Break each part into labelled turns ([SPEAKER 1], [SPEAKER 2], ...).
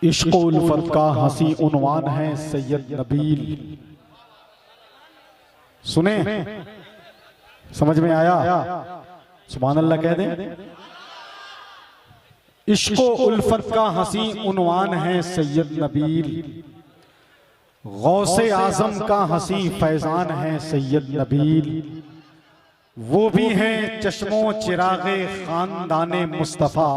[SPEAKER 1] इश्क़ उल्फत का हंसी उन्वान है सैयद नबील। सुने, समझ में आया? सुभान अल्लाह कह दें। इश्क़ उल्फत का हंसी उन्वान है सैयद नबील, गौसे आज़म का हंसी फैजान है सैयद नबील। वो भी हैं चश्मो चिरागे खानदाने मुस्तफ़ा,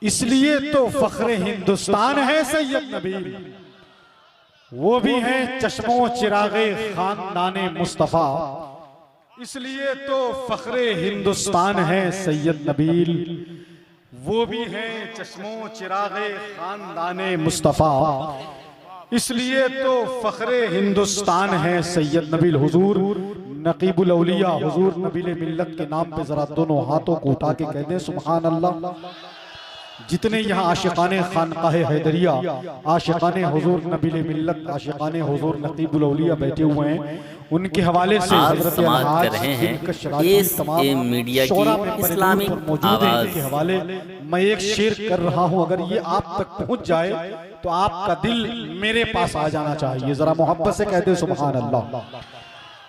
[SPEAKER 1] इसलिए तो फ़ख्रे हिंदुस्तान है सैयद नबील। वो भी हैं चश्मो चिरागे खानदाने मुस्तफ़ा, इसलिए तो फ़ख्रे हिंदुस्तान है सैयद नबील। वो भी हैं चश्मो चिरागे खानदाने मुस्तफ़ा, इसलिए तो फ़ख्रे हिंदुस्तान है सैयद नबील। हुजूर नकीबुल औलिया हुजूर नबील मिल्लत के नाम पे जरा दोनों हाथों को उठा के कह दें सुभान अल्लाह। जितने यहाँ आशिकाने खानकाहे हैदरिया, आशिकाने हुजूर नबील मिल्लत, आशिकाने हुजूर नकीबुल औलिया बैठे हुए हैं, उनके हवाले से हज़रत
[SPEAKER 2] समाअत कर रहे हैं इस मीडिया की इस्लामिक आवाज़
[SPEAKER 1] के हवाले मैं एक शेर कर रहा हूँ। अगर ये आप तक पहुँच जाए तो आपका दिल मेरे पास आ जाना चाहिए। जरा मोहब्बत से कहते सुभान अल्लाह।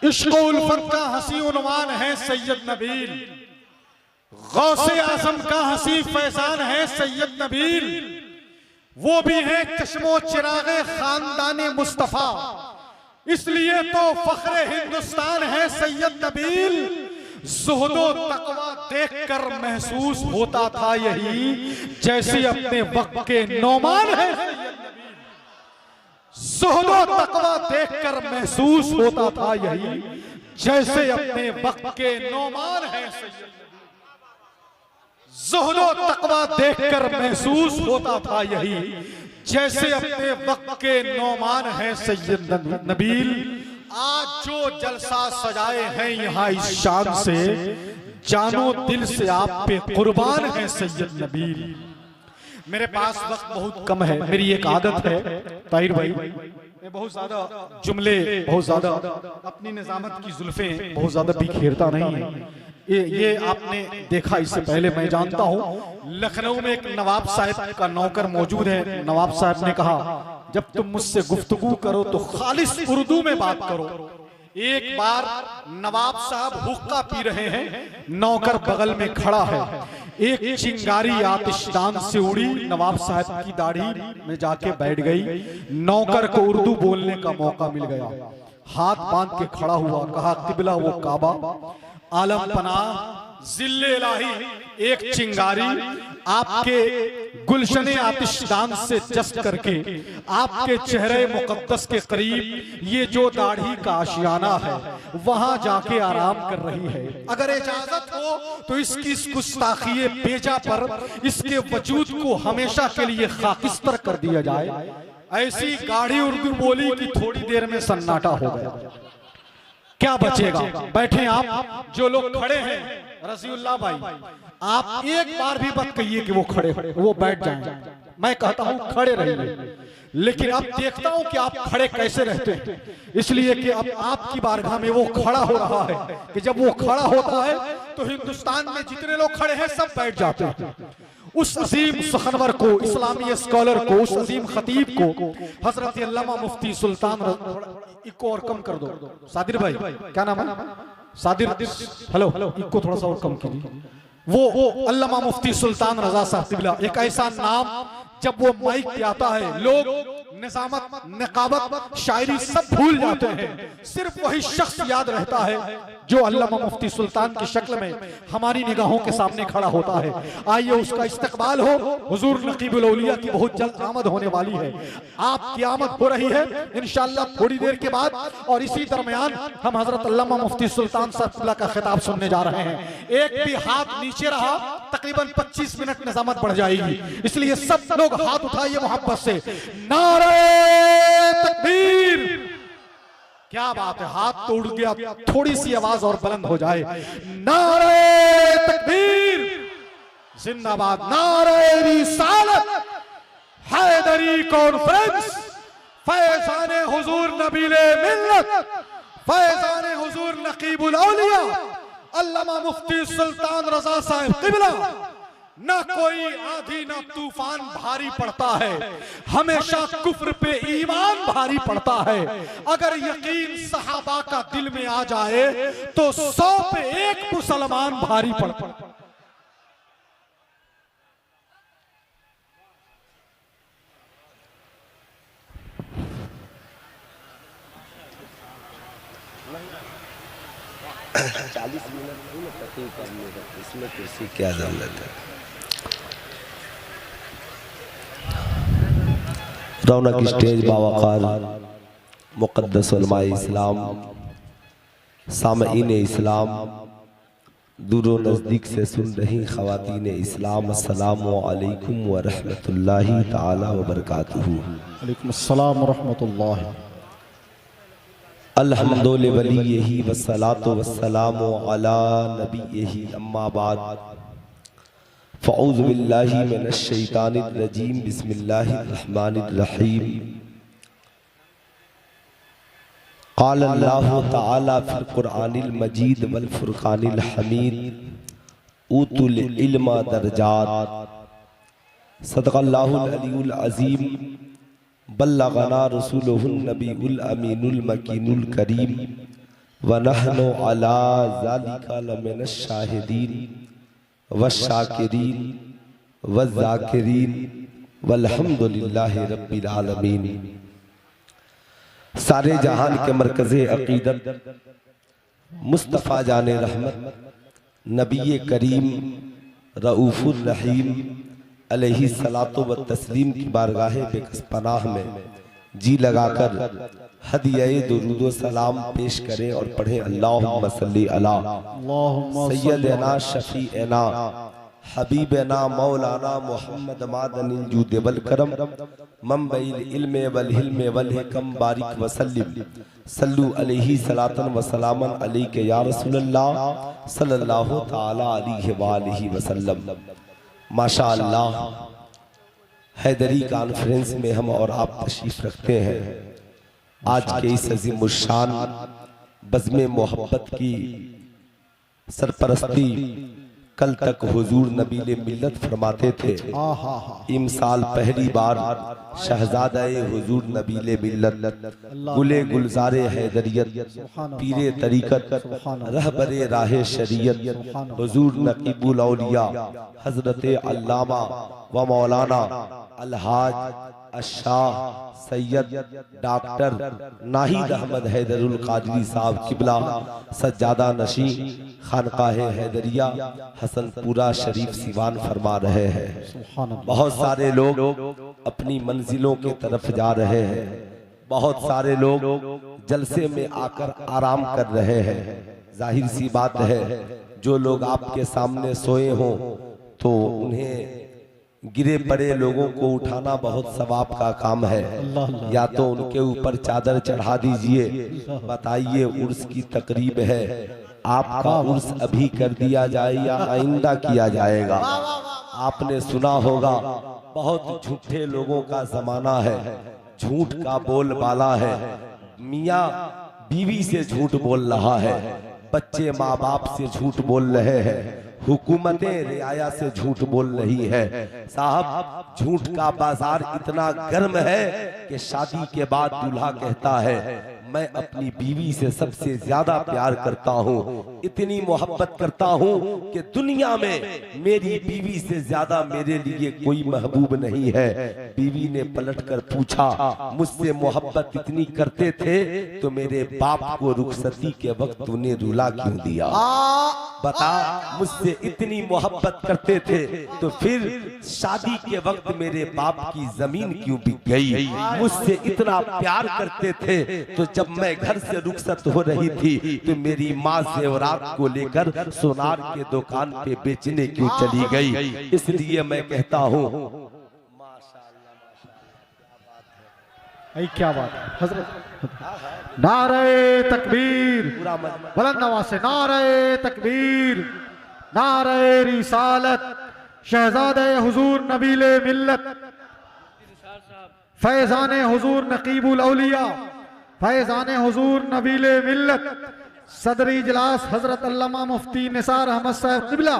[SPEAKER 1] इश्क़ उल्फत का हंसी उन्वान है सैयद नबील, गौसे आज़म का हंसी फैजान है सैयद नबील। वो भी है चश्मो चिरागे खानदाने मुस्तफ़ा, इसलिए तो फ़ख्रे हिंदुस्तान है सैयद नबील। ज़ुहदो तक़वा देखकर महसूस होता था यही, जैसे अपने वक्त के नौमान है सैयद नबील। ज़ुहदो तक़वा देखकर महसूस होता था यही, जैसे अपने वक्त के नौमान है सैयद नबील। ज़ुहदो तक़वा देखकर महसूस होता था यही, जैसे अपने वक्त के नौमान है सैयद नबील। आज जो जलसा सजाए हैं यहाँ इस शान से, जानो दिल से आप पे कुर्बान है सैयद नबील। मेरे पास वक्त बहुत कम है, मेरी एक आदत है ताहिर भाई, मैं बहुत ज्यादा जुमले, बहुत ज्यादा अपनी निजामत की जुल्फें बहुत ज्यादा बिखेरता नहीं है। ये आपने देखा, इससे पहले मैं जानता हूँ लखनऊ में एक नवाब साहब का नौकर मौजूद है। नवाब साहब ने कहा जब तुम मुझसे गुफ्तगू करो तो खालिस उर्दू में बात करो। एक बार नवाब साहब हुक्का पी रहे हैं, नौकर बगल में खड़ा है, एक चिंगारी आतिशदान से उड़ी नवाब साहब की दाढ़ी में जाके बैठ गई। नौकर को उर्दू बोलने का मौका मिल गया, हाथ बांध के खड़ा हुआ, कहा किबला वो काबा, आलम पनाह जिल्ले इलाही, एक चिंगारी आपके गुलशने आतिशदान से जस्ट करके आपके चेहरे मुकद्दस के करीब ये जो दाढ़ी का आशियाना है वहां जाके आराम कर रही है। अगर इजाजत हो तो इसकी इस गुस्ताखिए बेजा पर इसके वजूद को हमेशा के लिए खाकिस्तर कर दिया जाए। ऐसी गाढ़ी उर्दू बोली कि थोड़ी देर में सन्नाटा हो गया, क्या बचेगा? बैठे आप जो लोग खड़े हैं, रज़ीउल्लाह भाई आप एक बार भी मत कहिए कि वो खड़े हो, वो बैठ जाएं। मैं कहता हूं खड़े रहिए, लेकिन अब देखता हूं कि आप खड़े कैसे रहते हैं, इसलिए कि अब आपकी बारगाह में वो खड़ा हो रहा है कि जब वो खड़ा होता है तो हिंदुस्तान में जितने लोग खड़े हैं सब बैठ जाते हैं। उस अजीम सखनवर को, इस्लामी स्कॉलर को, उस अजीम खतीब को हजरत अल्लामा मुफ्ती सुल्तान, इको और कम कर दो सादिर भाई, क्या नाम है सादिर, हेलो, इको थोड़ा सा और कम कीजिए। वो अल्लामा मुफ्ती सुल्तान रजा साहब क़िबला, एक ऐसा नाम जब वो माइक पे आता है लोग निजामत, नकाबत, शायरी सब भूल जाते हैं, सिर्फ वही शख्स याद रहता है जो अल्लामा मुफ्ती सुल्तान की शक्ल में हमारी निगाहों के सामने खड़ा होता है। आइए उसका इस्तकबाल हो। हुजूर नकीबुल औलिया की बहुत जल्द आमद होने वाली है, आपकी आमद हो रही है इंशाअल्लाह थोड़ी देर के बाद, और इसी दरमियान हम हजरत अल्लामा मुफ्ती सुल्तान साहब का खिताब सुनने जा रहे हैं। एक भी हाथ नीचे रहा तकरीबन 25 मिनट निजामत बढ़ जाएगी, इसलिए सब लोग हाथ उठाइए मोहब्बत से। नारे तकबीर, क्या बात है, हाथ तो उड़ गया, थोड़ी सी आवाज और बुलंद हो जाए। नारे तकबीर जिंदाबाद, नारे रिसालत, हैदरी कॉन्फ्रेंस, फैजाने हुजूर नबीले मिल्लत, फैजाने हुजूर नकीबुल औलिया अल्लामा मुफ्ती सुल्तान रजा साहब क़िबला ना कोई आंधी ना तूफान भारी पड़ता है, हमेशा कुफ्र पे ईमान भारी पड़ता है। अगर यकीन सहाबा का दिल में आ जाए तो 100 पे 1 मुसलमान भारी पड़ता है।
[SPEAKER 3] इसमें कुर्सी क्या जरूरत है। रौनक स्टेज बावकार मुक़द्दस उलमाए इस्लाम, सामईन इस्लाम, दूरो नज़दीक से सुन रही ख़वातीन इस्लाम, अस्सलामु अलैकुम व रहमतुल्लाहि ताला व बरकातुहू।
[SPEAKER 1] अलैकुम अस्सलाम व रहमतुल्लाह।
[SPEAKER 3] अल्हम्दुलिल्लाह वलियही वस्सलातु वस्सलामु अला नबियही अम्मा बाद फ़अऊज़ु बिल्लाहि मिनश शैतानिर रजीम बिस्मिल्लाहिर रहमानिर रहीम। क़ाल अल्लाहु तआला फ़िल क़ुरआनिल मजीद वल फ़ुरक़ानिल हमीद ऊतुल इल्मा दरजात। सदक़ल्लाहुल अलीयुल अज़ीम। बल्लगना रसूलुहुन नबीउल अमीनुल मकीनुल करीम व नहनु अला ज़ालिका लमिनश शाहिदीन वश्शाकिरीन वज़्ज़ाकिरीन वल्हम्दुलिल्लाहि रब्बिल आलमीन। सारे जहान के मरकज़े अक़ीदत मुस्तफ़ा जाने रहमत नबी करीम रऊफ़ुर रहीम अलैहि सलातो व तस्लीम की बारगाहे बेकस पनाह में जी लगाकर हदिया दुरूद व सलाम पेश करें और पढ़ें अल्लाहुम्मा सल्ली अला सय्यदना शफीअना हबीबना मौलाना मुहम्मद मादनिल जूद वल करम मंबइल इल्म वल हिल्म वल हिकम बारिक वसल्लिम सल्लु अलैहि सलातन व सलामन अलैका या रसूलल्लाह सल्लल्लाहु तआला अलैहि व आलिहि वसल्लम। माशाअल्लाह, हैदरी कॉन्फ्रेंस में हम और आप तशरीफ रखते हैं। आज के इस अज़ीम शान बज़्म मोहब्बत की सरपरस्ती कल तक हुजूर नबीले मिल्लत फरमाते थे। इमसाल पहली बार शहजादाए हुजूर नबीले मिल्लत गुले गुलजारे हैदरियत पीरे तरीकत रहबरे राहे शरीयत हुजूर नकीबुल औलिया हजरत अल्लामा व मौलाना अलहाज अशाह सैयद डॉक्टर नाहिद अहमद हैदरुल कादरी साहब किबला सज्जादा नशी खानकाह हैदरिया हसनपुरा शरीफ सिवान फरमा रहे हैं। बहुत सारे लोग अपनी मंजिलों की तरफ जा रहे हैं, बहुत सारे लोग जलसे में आकर आराम कर रहे हैं। जाहिर सी बात है, जो लोग आपके सामने सोए हों तो उन्हें गिरे पड़े लोगों को उठाना बहुत सवाब का काम है। या तो उनके ऊपर चादर चढ़ा दीजिए, बताइए उर्स की तकरीब है, आपका उर्स अभी कर दिया जाए या आइंदा किया जाएगा। आपने सुना होगा बहुत झूठे लोगों का जमाना है, झूठ का बोलबाला है। मियाँ बीवी से झूठ बोल रहा है, बच्चे माँ बाप से झूठ बोल रहे हैं, हुकूमतें रियाया से झूठ बोल रही है। साहब, झूठ का बाजार इतना गर्म है कि शादी के बाद दूल्हा कहता है मैं अपनी बीवी से सबसे ज्यादा प्यार करता हूँ, इतनी मोहब्बत करता हूँ कि दुनिया में मेरी बीवी से ज्यादा मेरे लिए कोई महबूब नहीं है। बीवी ने पलटकर पूछा, मुझसे मोहब्बत इतनी करते थे तो मेरे बाप को रुखसती के वक्त तूने रुला क्यों दिया? बता, मुझसे इतनी मोहब्बत करते थे तो फिर शादी के वक्त मेरे बाप की जमीन क्यों बिक गई? मुझसे इतना प्यार करते थे तो जब मैं घर से रुखसत हो रही थी तो मेरी माँ जेवरात को लेकर सोनार के दुकान पे बेचने क्यों चली गई? इसलिए मैं कहता हूँ
[SPEAKER 1] क्या बात है हजरत। नारे तकबीर, बुलंद आवाज से नारे तकबीर, नारे रिसालत, शहजादे हुजूर नबीले मिल्लत, फैजाने हुजूर नकीबुल औलिया, फैजाने हुजूर नबीले मिल्लत, सदर इजलास हजरत अल्लामा मुफ्ती निसार अहमद साहब किबला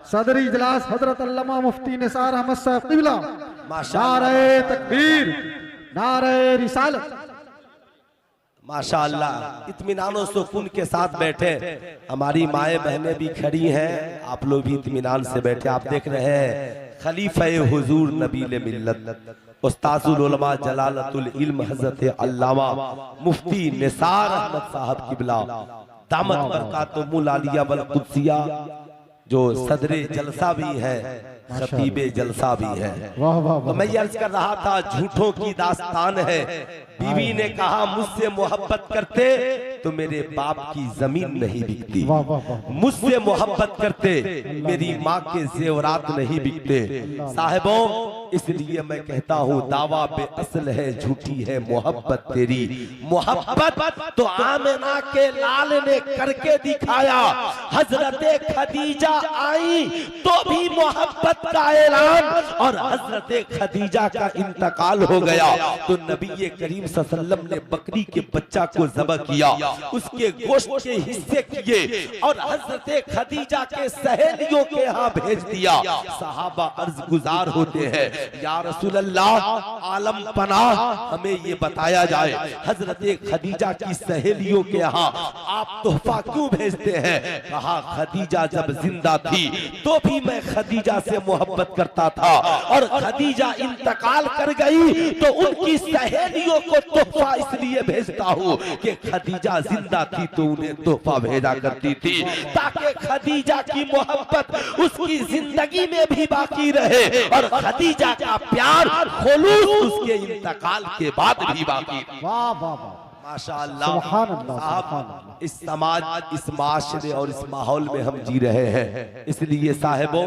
[SPEAKER 1] सदर इजलास हजरत अल्लामा मुफ्ती निसार अहमद साहब क़िबला, नारे तकबीर, नारे रिसालत।
[SPEAKER 3] माशाअल्लाह, इत्मीनान और सुकून के साथ बैठे। हमारी माएँ बहनें भी खड़ी हैं, आप लोग भी इत्मीनान से बैठे। आप देख रहे हैं खलीफा हुजूर नबील मिल्लत उस्ताजुल उलमा जलालतुल इल्म हजरत अल्लामा मुफ्ती निसार अहमद साहब क़िबला दामत बरकातुहुल आलिया वल कुद्सिया, जो सदरे जलसा भी है, खतीबे जलसा भी है। तो मैं ये अर्ज कर रहा था, झूठों की दास्तान है। बीवी ने कहा मुझसे मोहब्बत करते तो मेरे बाप की जमीन नहीं बिकती, मुझसे मोहब्बत करते मेरी माँ के जेवरात नहीं बिकते। साहिबों, इसलिए मैं कहता हूँ दावा बेअसल है, झूठी है मोहब्बत तेरी। मोहब्बत तो आमिना के लाल ने करके दिखाया, हजरत खदीजा आई तो भी मोहब्बत का ऐलान, और हजरत खदीजा का इंतकाल हो गया तो नबी करीम सल्लल्लाहु अलैहि वसल्लम ने बकरी के बच्चा को ज़बह किया, उसके गोश्त के हिस्से किए और हजरत खदीजा के सहेलियों के यहाँ भेज दिया। सहाबा अर्ज गुजार होते हैं, या रसूल अल्लाह, आलम पनाह, हमें ये बताया जाए हजरत खदीजा की सहेलियों के यहाँ आप तोहफा क्यों भेजते हैं? कहा खदीजा जब जिंदा थी तो भी मैं खदीजा से मोहब्बत करता था, और खदीजा इंतकाल कर गई तो उनकी सहेलियों को तोहफा इसलिए भेजता हूँ कि खदीजा जिंदा थी तो उन्हें तोहफा भेजा करती थी, ताकि खदीजा की मोहब्बत उसकी जिंदगी में भी बाकी रहे और खदीजा का प्यार खुलूस उसके इंतकाल के बाद भी बाकी।
[SPEAKER 1] वाह वाह वाह,
[SPEAKER 3] माशाअल्लाह।
[SPEAKER 1] सुभान अल्लाह, सुभान
[SPEAKER 3] आप
[SPEAKER 1] अल्लाह।
[SPEAKER 3] इस समाज, इस माशरे और इस माहौल में हम जी रहे हैं, इसलिए साहिबों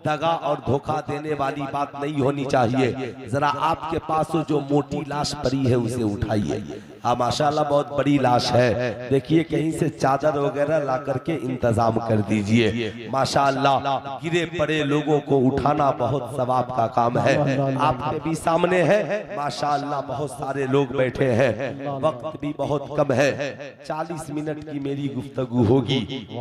[SPEAKER 3] दगा और धोखा देने वाली बात नहीं होनी चाहिए। जरा आपके पास जो मोटी लाश पड़ी है उसे उठाइए। हाँ माशाअल्लाह, बहुत बड़ी लाश है, देखिए कहीं से चादर वगैरह ला करके इंतजाम कर दीजिए। माशाअल्लाह, गिरे पड़े लोगों को उठाना बहुत सवाब का काम है। आपके भी सामने है माशाअल्लाह, बहुत सारे लोग बैठे हैं, वक्त भी बहुत कम है, 40 मिनट की मेरी गुफ्तगू होगी।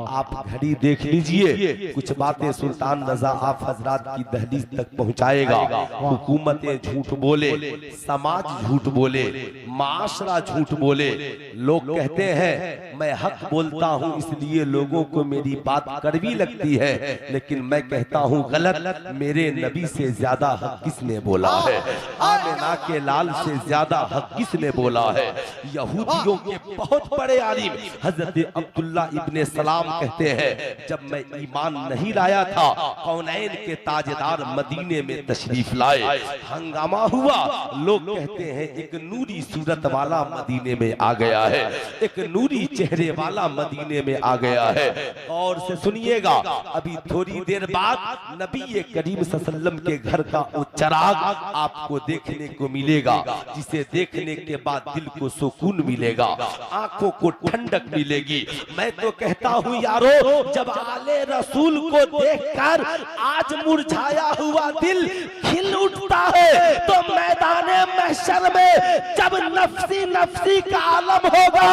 [SPEAKER 3] आप घड़ी देख लीजिए, कुछ बातें सुल्तान रजा आप हजरात की दहलीज तक पहुंचाएगा। हुकूमतें झूठ बोले, समाज झूठ बोले, माशरा झूठ बोले, लोग कहते हैं मैं हक बोलता हूं इसलिए लोगों को मेरी बात कड़वी लगती है, लेकिन मैं कहता हूं गलत। मेरे नबी से ज्यादा हक किसने बोला है? आमिना के लाल से ज्यादा हक किसने बोला है? यहूदियों के बहुत बड़े आलिम हजरत अब्दुल्ला इब्ने सलाम कहते हैं, जब मैं ईमान नहीं लाया था कौनैन के ताजदार मदीने में तशरीफ लाए, हंगामा हुआ। लोग कहते हैं एक नूरी सूरत वाला मदीने में आ गया है, एक नूरी चेहरे वाला मदीने में आ गया है। और से सुनिएगा, अभी थोड़ी देर बाद नबी करीम सल्लल्लाहु अलैहि वसल्लम के घर का वो चिराग आपको देखने को मिलेगा, जिसे देखने के बाद दिल को सुकून मिलेगा, आंखों को ठंडक मिलेगी। मैं तो कहता हूँ यारो, जब आले रसूल को देखकर आज मुरझाया हुआ दिल खिल उठता है, तो मैदाने महशर में जब नफ्सी नफ्सी का आलम होगा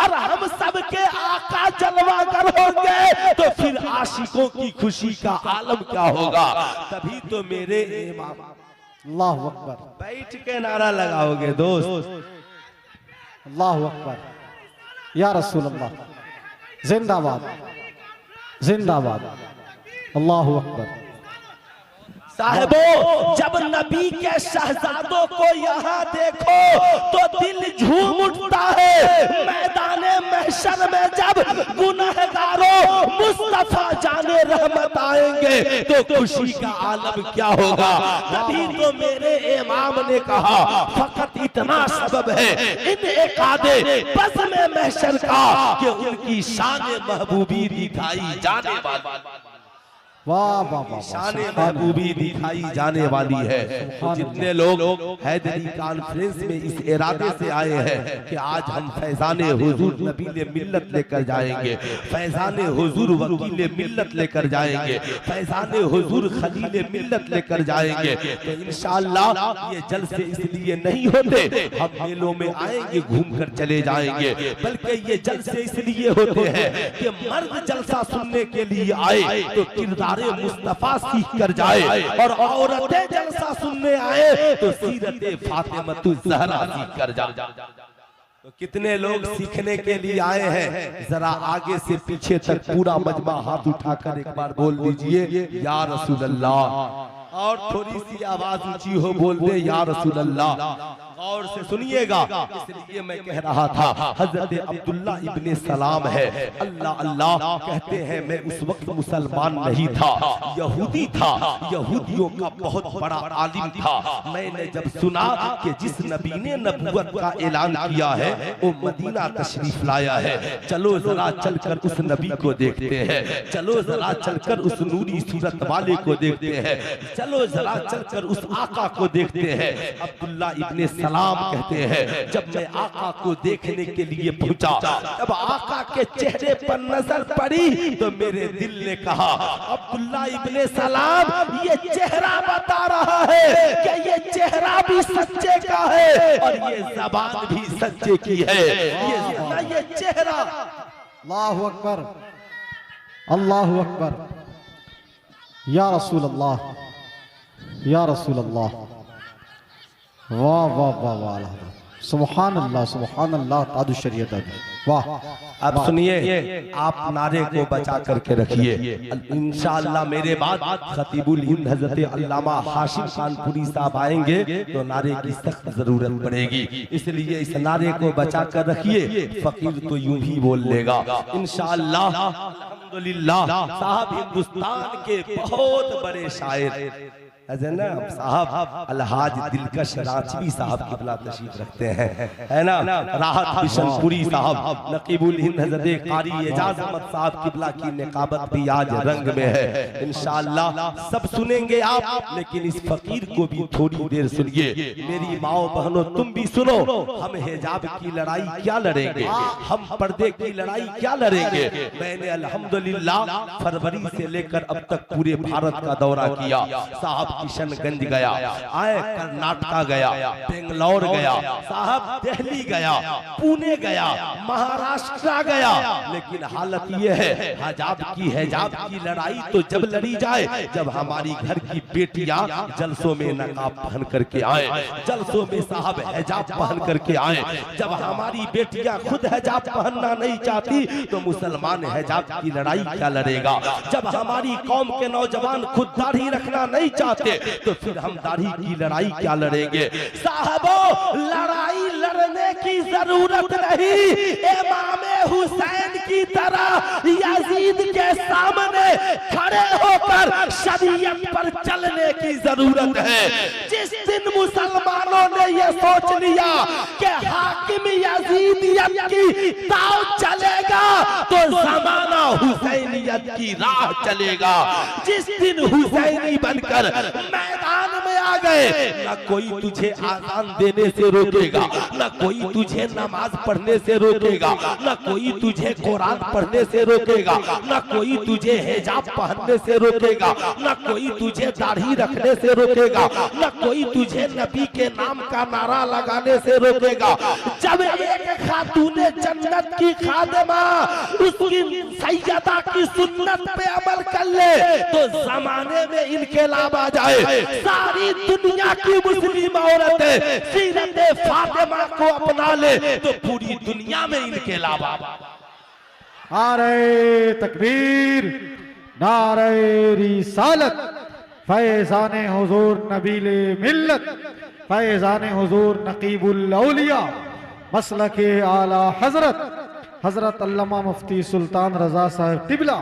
[SPEAKER 3] और हम सबके आका जलवागर होंगे, तो फिर आशिकों की खुशी का आलम क्या होगा? तभी तो मेरे इमाम
[SPEAKER 1] अल्लाहु अकबर,
[SPEAKER 3] बैठ के नारा लगाओगे दोस्त।
[SPEAKER 1] अल्लाहु अकबर, या रसूल अल्लाह, जिंदाबाद जिंदाबाद, अल्लाहु अकबर।
[SPEAKER 3] साहिबों, जब नबी के शहजादों को यहाँ देखो तो दिल झूम उठता है। मैदाने महशर में जब गुनहगारों मुस्तफा जाने रहमत आएंगे तो खुशी का आलम क्या होगा? तभी तो मेरे इमाम ने कहा, फकत इतना सबब है इन एकादे बस में महशर का कि उनकी शान महबूबी दिखाई जाने वाली।
[SPEAKER 1] वाह वाह वाह,
[SPEAKER 3] शान महबूबी दिखाई जाने वाली है। तो जितने लोग हैदरी कॉन्फ्रेंस में इस इरादे से आए हैं कि आज हम फैजाने हुजूर नबीले मिल्लत लेकर जाएंगे, फैजाने हुजूर वकीले मिल्लत लेकर जाएंगे, फैजाने हुजूर खलीले मिल्लत लेकर जाएंगे, तो इंशाअल्लाह ये जलसे इसलिए नहीं होते हम मेलों में आएंगे घूम कर चले जाएंगे, बल्कि ये जलसे इसलिए होते हैं कि मर्द जलसा सुनने के लिए आए तो किरदार दीदारे मुस्तफा सीख कर जाए और औरतें जलसा सुनने आए तो सीरते फातिमतुज़ ज़हरा सीख कर जाए। तो कितने लोग सीखने के लिए आए हैं, जरा आगे से पीछे तक पूरा मजमा हाथ उठाकर एक बार बोल दीजिए या रसूल अल्लाह, और थोड़ी सी आवाज ऊंची हो बोल दे या रसूल अल्लाह। और से सुनिएगा, इसलिए मैं कह रहा था हजरत अब्दुल्ला इब्ने सलाम है, अल्लाह अल्लाह कहते हैं। मैं उस वक्त मुसलमान नहीं था, यहूदी था, यहूदियों का बहुत बड़ा आलिम था। मैंने जब सुना कि जिस नबी ने नबूवत का ऐलान किया है वो मदीना तशरीफ लाया है, चलो जरा चलकर उस नबी को देखते हैं, चलो जरा चलकर उस नूरी सूरत वाले को देखते हैं, चलो जरा चलकर उस आका को देखते हैं। अब्दुल्ला इब्ने सलाम कहते हैं जब मैं आका को देखने के लिए पहुंचा, जब आका के चेहरे पर नजर पड़ी तो मेरे दिल ने कहा अब्दुल्ला इब्ने सलाम ये चेहरा बता रहा है कि ये चेहरा भी सच्चे का है और ये ज़बान भी सच्चे की है। ये चेहरा।
[SPEAKER 1] अल्लाहु अकबर, अल्लाहु अकबर, या रसूल अल्लाह, या रसूल अल्लाह, वाह वाह वाह वाह, सुभान अल्लाह, सुभान अल्लाह, तादु शरीयत वाह।
[SPEAKER 3] अब सुनिए, आप नारे को बचा करके रखिए। इंशाअल्लाह मेरे बाद खतीबुल हिंद हजरत अल्लामा हाशिम कानपुरी साहब आएंगे तो नारे की सख्त जरूरत पड़ेगी, इसलिए इस नारे को बचा कर रखिए। फकीर तो यूं ही बोल लेगा इंशाअल्लाह। अल्हम्दुलिल्लाह साहब हिंदुस्तान के बहुत बड़े शायर साहब अलहाज दिलकश रांचवी साहब किबला तशरीफ रखते हैं, है ना। राहत बिशनपुरी साहब, नकीबुल हिंद हज़रत कारी एजाज अहमद साहब किबला की निकाबत भी आज रंग में है। इंशाअल्लाह सब सुनेंगे आप, लेकिन इस फकीर को भी थोड़ी देर सुनिए। मेरी माओ बहनों तुम भी सुनो, हम हिजाब की लड़ाई क्या लड़ेंगे, हम पर्दे की लड़ाई क्या लड़ेंगे। मैंने अल्हम्दुलिल्लाह फरवरी से लेकर अब तक पूरे भारत का दौरा किया। साहब किशनगंज गया, आए कर्नाटक गया, बेंगलोर गया, साहब दिल्ली गया, पुणे गया, महाराष्ट्र गया, लेकिन हालत यह है हिजाब की लड़ाई तो जब लड़ी जाए जब हमारी घर की बेटियां जलसों में नकाब पहन करके आए, जलसों में साहब हिजाब पहन करके आए। जब हमारी बेटियां खुद हिजाब पहनना नहीं चाहती तो मुसलमान हिजाब की लड़ाई क्या लड़ेगा। जब हमारी कौम के नौजवान खुद दाढ़ी रखना नहीं चाहते तो फिर हम दाढ़ी की लड़ाई क्या लड़ेंगे। साहबों लड़ाई लड़ने की जरूरत नहीं, इमाम हुसैन की तरह यजीद के सामने खड़े होकर शरीयत पर चलने की जरूरत है। जिस दिन मुसलमानों ने यह सोच लिया कि हाकिम यजीदियत की दाव चलेगा तो जमाना हुसैनियत की राह चलेगा। जिस दिन हुसैनी बनकर मैदान में आ गए, न कोई तुझे आजान देने से रोकेगा, न कोई तुझे नमाज पढ़ने से रोकेगा, न कोई तुझे कुरान पढ़ने से रोकेगा, न कोई तुझे हिजाब पहनने से रोकेगा, न कोई तुझे दाढ़ी रखने से रोकेगा, न कोई तुझे नबी के नाम का नारा लगाने से रोकेगा। जब एक खातूने जन्नत की खादिमा उसकी सैयदा की सुन्नत पे अमल कर ले तो जमाने में इनकलाब आ जाए। सारी दुनिया की मुस्लिम औरतें सीरत फातिमा को अपना ले तो पूरी दुनिया में इनकलाब आ जाए।
[SPEAKER 1] नारे तकबीर, नारे रिसालत, फैज़ाने हुजूर नबीले मिल्लत, फैज़ाने हुजूर नकीबुल औलिया, मसलके आला हजरत अल्लामा मुफ्ती सुल्तान रजा साहब क़िबला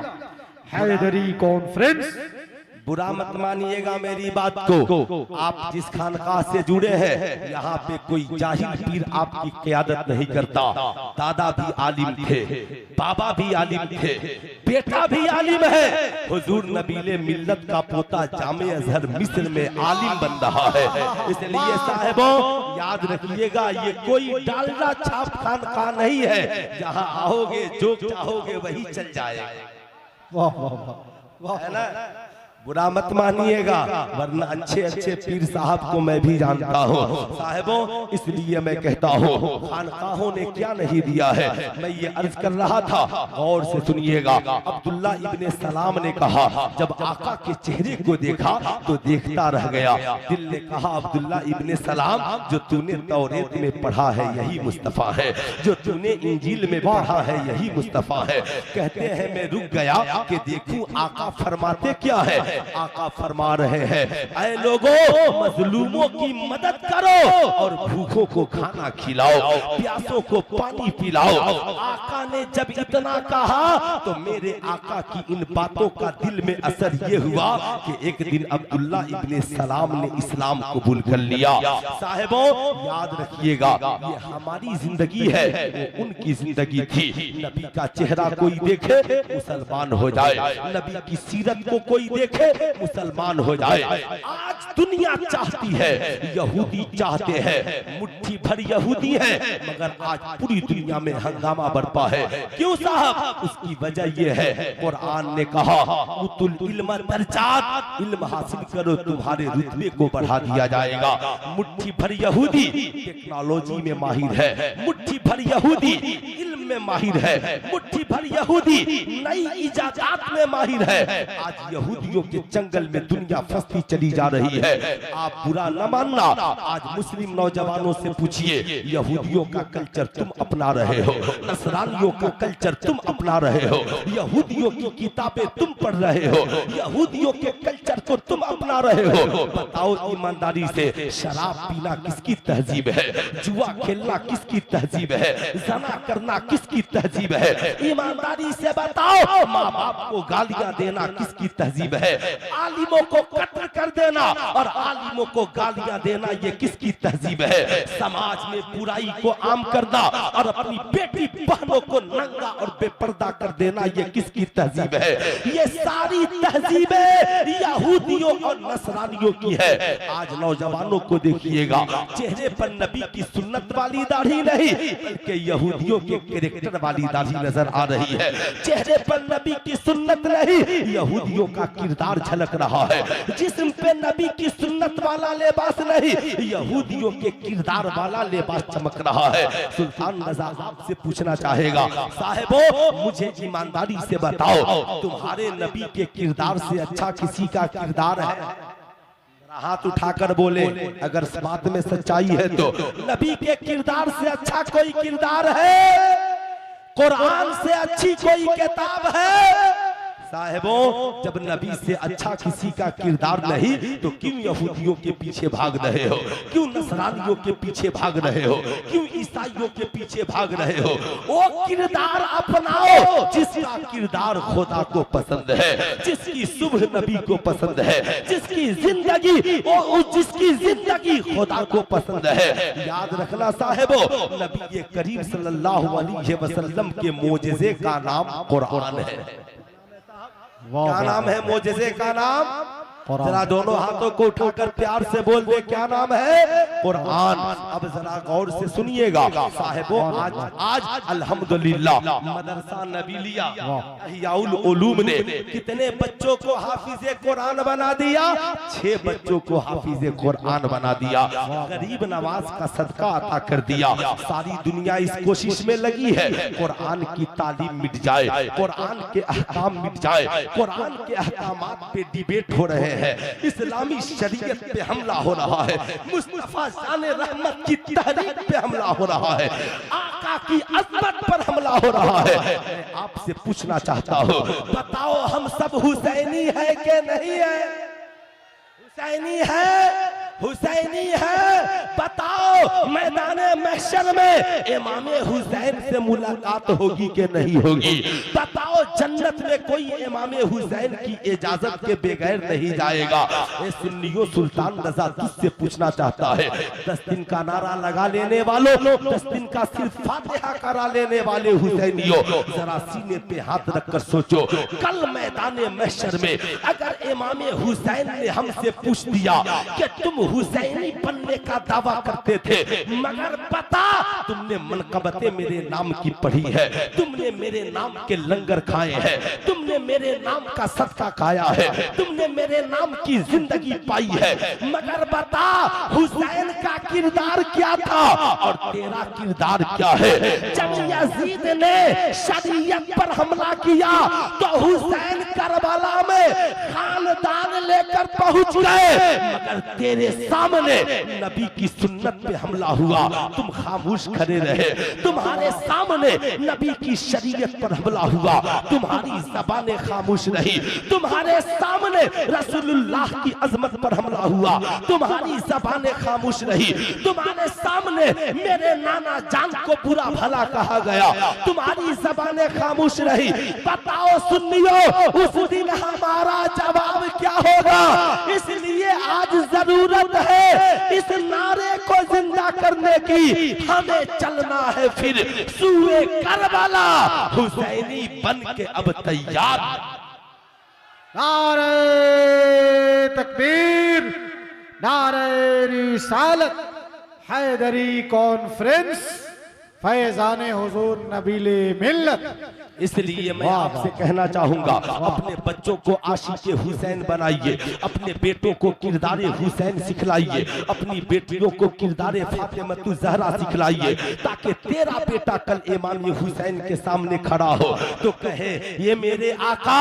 [SPEAKER 1] हैदरी कॉन्फ्रेंस।
[SPEAKER 3] बुरा मत मानिएगा मेरी बात को, आप जिस खानकाह से जुड़े हैं यहाँ पे कोई जाहिल पीर आपकी क़यादत नहीं करता। दादा भी आलिम थे, बाबा भी आलिम थे, बेटा भी आलिम है। हुजूर नबीले मिल्लत का पोता जामे अजहर मिस्र में आलिम बन रहा है। इसलिए साहिबों याद रखिएगा, ये कोई डालडा छाप खानकाह नहीं है, जहाँ आओगे जो चाहोगे वही चल जाएगा।
[SPEAKER 1] वाह वाह वाह,
[SPEAKER 3] है ना। बुरा मत मानिएगा, वरना अच्छे अच्छे पीर साहब को मैं भी जानता हूँ साहिबों, इसलिए मैं कहता हूँ खानकाहों ने क्या नहीं दिया है। मैं ये अर्ज कर रहा था, गौर से सुनिएगा। अब्दुल्ला इब्ने सलाम ने कहा, जब आका के चेहरे को देखा तो देखता रह गया। दिल ने कहा, अब्दुल्ला इब्ने सलाम, जो तूने तौरेत में पढ़ा है यही मुस्तफा है, जो तूने इंजील में पढ़ा है यही मुस्तफा है। कहते हैं मैं रुक गया कि देखूं आका फरमाते क्या है। आका फरमा रहे हैं, ऐ लोगों, मजलूमों की मदद करो और भूखों को खाना खिलाओ, प्यासों को पानी पिलाओ। आका ने जब इतना कहा तो मेरे आका की इन बातों का दिल में असर ये हुआ कि एक दिन अब्दुल्ला इब्ने सलाम ने इस्लाम कबूल कर लिया। साहिबों याद रखिएगा, ये हमारी जिंदगी है, वो उनकी जिंदगी थी। नबी का चेहरा कोई देखे मुसलमान हो जाए, नबी की सीरत को कोई देखे मुसलमान हो जाए। आज दुनिया चाहती है, यहूदी चाहते हैं, मुट्ठी भर यहूदी है, मगर आज पूरी दुनिया में हंगामा बरपा है। क्यों साहब? उसकी वजह यह है, कुरान ने कहा उतुल इल्म दर्जात, इल्म हासिल करो तुम्हारे रुतबे को बढ़ा दिया जाएगा। मुट्ठी भर यहूदी टेक्नोलॉजी में माहिर है, मुट्ठी भर यहूदी इल्म में माहिर है, मुट्ठी भर यहूदी नई इजादात में माहिर है। आज यहूदियों के जंगल में दुनिया फंसती चली जा रही है। आप बुरा न मानना, आज मुस्लिम नौजवानों से पूछिए, यहूदियों का कल्चर तुम अपना रहे हो, नसरानियों का कल्चर तुम अपना रहे हो, यहूदियों की किताबें तुम पढ़ रहे हो, यहूदियों के कल्चर को तुम अपना रहे हो। बताओ ईमानदारी से, शराब पीना किसकी तहजीब है? जुआ खेलना किसकी तहजीब है? जना करना किसकी तहजीब है? ईमानदारी से बताओ, माँ बाप को गालियां देना किसकी तहजीब है? आलिमों को कत्ल कर देना और आलिमों को गालियां देना ये किसकी तहजीब है? समाज में बुराई को आम करना और अपनी बेटी बहनों को नंगा और बेपर्दा कर देना ये किसकी तहजीब है? ये सारी तहजीबें यहूदियों और नसरानियों की है। आज नौजवानों को देखिएगा, चेहरे पर नबी की सुन्नत वाली दाढ़ी नहीं, बल्कि यहूदियों के कैरेक्टर वाली दाढ़ी नजर आ रही है। चेहरे पर नबी की सुन्नत नहीं, यहूदियों का किरदार झलक रहा है। जिस्म पे नबी की सुन्नत वाला लिबास नहीं, यहूदियों के किरदार वाला लिबास चमक रहा है। सुल्तान रज़ा आपसे पूछना चाहेगा, साहिबों मुझे ईमानदारी से बताओ, तुम्हारे नबी के किरदार से अच्छा किसी का किरदार है? हाथ उठाकर बोले अगर इस बात में सच्चाई है तो। नबी के किरदार से अच्छा कोई किरदार है? कुरान से अच्छी कोई किताब है? साहिबों, जब नबी से अच्छा किसी का किरदार नहीं तो क्यों यहूदियों के पीछे भाग रहे हो? क्यों नसरानियों के पीछे भाग रहे हो? क्यों ईसाइयों के पीछे भाग रहे हो? वो किरदार अपनाओ जिसका किरदार खुदा को पसंद है, जिसकी सुबह नबी को पसंद है, जिसकी जिंदगी खुदा को पसंद है। याद रखना साहिबों, नबी करीम सल्लल्लाहु अलैहि वसल्लम के मोजज़े का नाम कुरान है। क्या नाम है मोजज़े का नाम? जरा दोनों हाथों को उठाकर प्यार से बोल दे, क्या नाम है? कुरान। अब जरा गौर से सुनिएगा साहिबों, आज अल्हम्दुलिल्लाह मदरसा नबीलिया इहयाउल उलूम ने कितने बच्चों को हाफिज़े कुरान बना दिया? 6 बच्चों को हाफिज़े कुरान बना दिया। गरीब नवाज का सदका अता कर दिया। सारी दुनिया इस कोशिश में लगी है कुरान की तालीम मिट जाए, कुरान के अहकाम मिट जाए, कुरान के अहकामात पे डिबेट हो रहे हैं, इस्लामी शरीयत पे हमला हो रहा है, मुस्तफा शान रहमत की तहरीक पे हमला हो रहा है, आका की अज़मत पर हमला हो रहा है। मैं आपसे पूछना चाहता हूँ, बताओ हम सब हुसैनी है कि नहीं है? हुसैनी है, हुसैनी है। बताओ मैदाने महशर में इमाम हुसैन से मुलाकात होगी कि नहीं होगी? बताओ जन्नत में कोई इमाम हुसैन की इजाजत के बगैर नहीं जाएगा। ये सुन्नियों, सुल्तान रज़ा तुझसे पूछना चाहता है, 10 दिन का नारा लगा लेने वालों, 10 दिन का सिर्फ फातिहा करा लेने वाले हुसैनियों, जरा सीने पे हाथ रखकर सोचो, कल मैदाने महशर में अगर इमाम हुसैन ने हमसे पूछ दिया कि तुम हुसैनी बनने का दावा करते थे, मगर पता तुमने मनकबते मेरे नाम की पढ़ी है, तुमने मेरे नाम के लंगर खाए हैं, तुमने मेरे नाम का सदका खाया है, तुमने मेरे नाम की जिंदगी पाई है, मगर बता हुसैन का किरदार क्या था और तेरा किरदार क्या है? जब यजीद ने शरीयत पर हमला किया तो हुसैन करबला में खानदान लेकर पहुंच गए, मगर तेरे सामने नबी की सुन्नत पे हमला हुआ, तुम खामोश खड़े रहे। तुम्हारे सामने नबी की शरीयत पर हमला हुआ, तुम्हारी ज़बानें खामोश रही। तुम्हारे सामने रसूलुल्लाह की अजमत पर हमला हुआ, तुम्हारी ज़बानें खामोश रही। तुम्हारे सामने मेरे नाना जान को बुरा भला कहा गया, तुम्हारी ज़बानें खामोश रही। बताओ सुन्नियों, उस दिन हमारा जवाब क्या होगा? इसलिए आज जरूरत है इस नारे को जिंदा करने की। हमें चलना है फिर सूए करबला, हुसैनी बन के अब तैयार।
[SPEAKER 1] नारे तकबीर, नारे रिसालत, हैदरी कॉन्फ्रेंस, फैजाने हुजूर नबीले मिल्लत।
[SPEAKER 3] इसलिए मैं आपसे कहना चाहूंगा, अपने बच्चों को आशिक़े हुसैन बनाइए, अपने बेटों को किरदारे हुसैन सिखलाइए, अपनी बेटियों को किरदारे फातिमतुज़ ज़हरा सिखलाइए, ताकि तेरा बेटा कल इमाम हुसैन के सामने खड़ा हो तो कहे ये मेरे आका।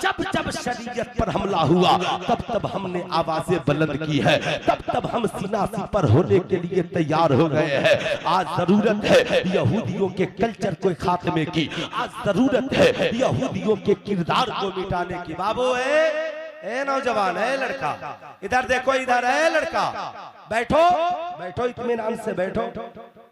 [SPEAKER 3] जब जब शरीयत पर हमला हुआ तब तब हमने आवाजें बुलंद की है, तब तब हम सीना पर होने के लिए तैयार हो गए हैं। आज जरूरत है यहूदियों के कल्चर को खात्मे की, आज जरूरत है यहूदियों के किरदार को मिटाने की। बाबू ए नौजवान, है लड़का, इधर देखो, इधर है लड़का, बैठो बैठो, इत्मीनान से बैठो,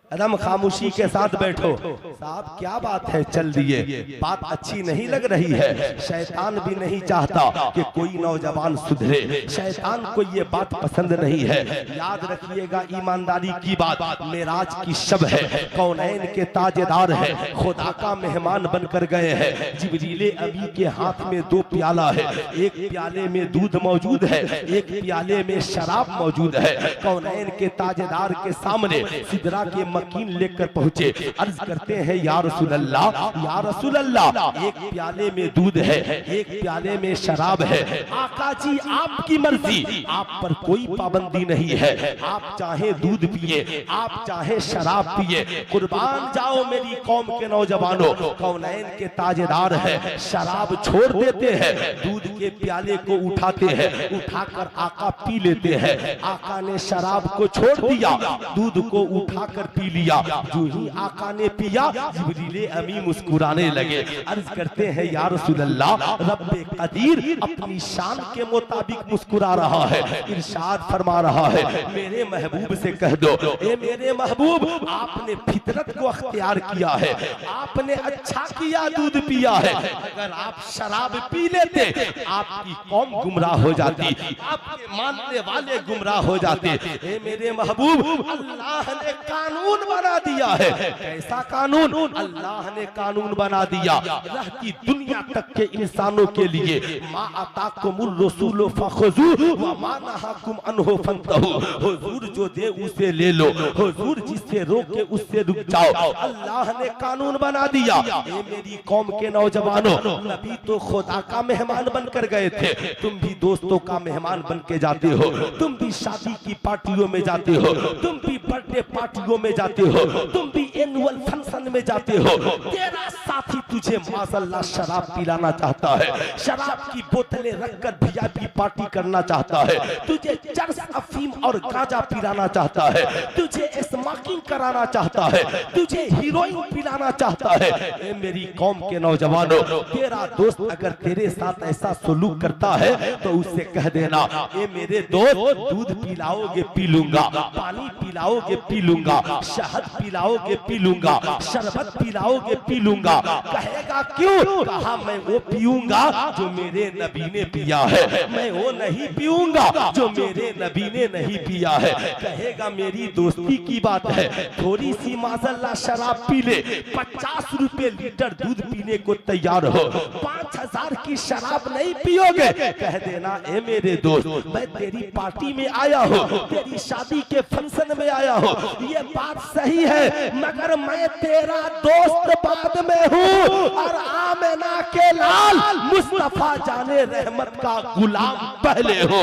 [SPEAKER 3] एकदम खामोशी के साथ बैठो। साहब क्या बात है, चल दिए, बात अच्छी नहीं लग रही है। शैतान भी नहीं चाहता कि कोई नौजवान सुधरे, शैतान को ये बात पसंद नहीं है। याद रखिएगा ईमानदारी की बात, मेराज की शब है, कौनैन के ताजेदार है, खुदा का मेहमान बनकर गए हैं। जिब्रील अमी के हाथ में 2 प्याला है, एक प्याले में दूध मौजूद है, एक प्याले में शराब मौजूद है। कौनैन के ताजेदार के सामने सिदरा के मकीन लेकर पहुंचे, अर्ज करते हैं या रसूल अल्लाह, या रसूल अल्लाह, एक प्याले में दूध है, एक प्याले में शराब है। आका जी आपकी मर्जी, आप पर कोई पाबंदी नहीं है, आप चाहे दूध पिए, आप चाहे शराब पिए, कुर्बान जाओ मेरी कौम के नौजवानों। कौनैन के ताजेदार है, शराब छोड़ देते हैं, दूध के प्याले को उठाते हैं, उठाकर आका पी लेते हैं। आका ने शराब को छोड़ दिया, दूध को उठाकर पी लिया। जो ही आका ने पिया, जिब्रील अमी मुस्कुराने लगे, अर्ज करते हैं या रसूल अल्लाह, रब्बे कदीर अपनी शान के मुताबिक मुस्कुरा रहा है, इरशाद फरमा रहा है, मेरे महबूब से कह दो, ए मेरे महबूब, आपने फितरत को अख्तियार किया है, आपने अच्छा किया दूध पिया है। अगर आप शराब पी लेते आपकी कौम गुमराह हो जाती, आपके मानने वाले गुमराह हो जाते। ए मेरे महबूब, अल्लाह ने कानून बना दिया है। कैसा कानून? अल्लाह ने कानून बना दिया रहती दुनिया तक के इंसानों के लिए, मा अताकुमुर रसूल फखुजू व मा नहाकुम अन्हु फंतहू। हुजूर जो दे उसे ले लो, हुजूर जिससे रोके उससे रुक जाओ। अल्लाह ने कानून बना दिया। ये मेरी कौम के नौजवानों, नबी तो खुदा का मेहमान बनकर गए थे, तुम भी दोस्तों का मेहमान बन के जाते हो, तुम भी शादी की पार्टियों में जाते हो, तुम भी बर्थडे पार्टियों में जाते हो, तुम भी एनुअल फंक्शन में जाते हो। तेरा साथी तुझे माशल्लाह शराब पिलाना चाहता है, शराब की बोतलें रखकर वीआईपी पार्टी करना चाहता है, तुझे चरस, अफीम और गांजा पिलाना चाहता है, तुझे स्मोकिंग कराना चाहता है, तुझे हीरोइन पिलाना चाहता है। ए मेरी कौम के नौजवानों, तेरा दोस्त अगर तेरे साथ ऐसा सलूक करता है तो उससे कह देना, ए मेरे दोस्त, दूध पिलाओगे पी लूंगा, पानी पिलाओगे पी लूंगा, शहद पिलाओगे पी लूंगा, शरबत पिलाओगे पी लूंगा। कहेगा क्यों? कहा मैं वो पीऊंगा जो मेरे नबी ने पिया है, मैं वो नहीं पीऊंगा जो मेरे नबी ने नहीं पिया है। कहेगा मेरी दोस्ती की बात है, थोड़ी सी माशल्लाह शराब पी ले, 50 रुपए लीटर दूध पीने को तैयार हो, 5 5,000 की शराब नहीं पियोगे, कह देना ए मेरे दोस्त मैं तेरी पार्टी में आया हूँ, तेरी शादी के फंक्शन में आया हूँ, ये बात सही है, मगर मैं तेरा दोस्त बाद में हूँ और आमिना के लाल मुस्तफा जाने रहमत का गुलाम पहले हो।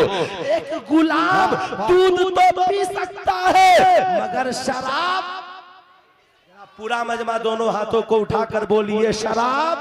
[SPEAKER 3] एक गुलाम दूध तो पी सकता है मगर शराब, पूरा मजमा दोनों हाथों को उठाकर बोलिए शराब,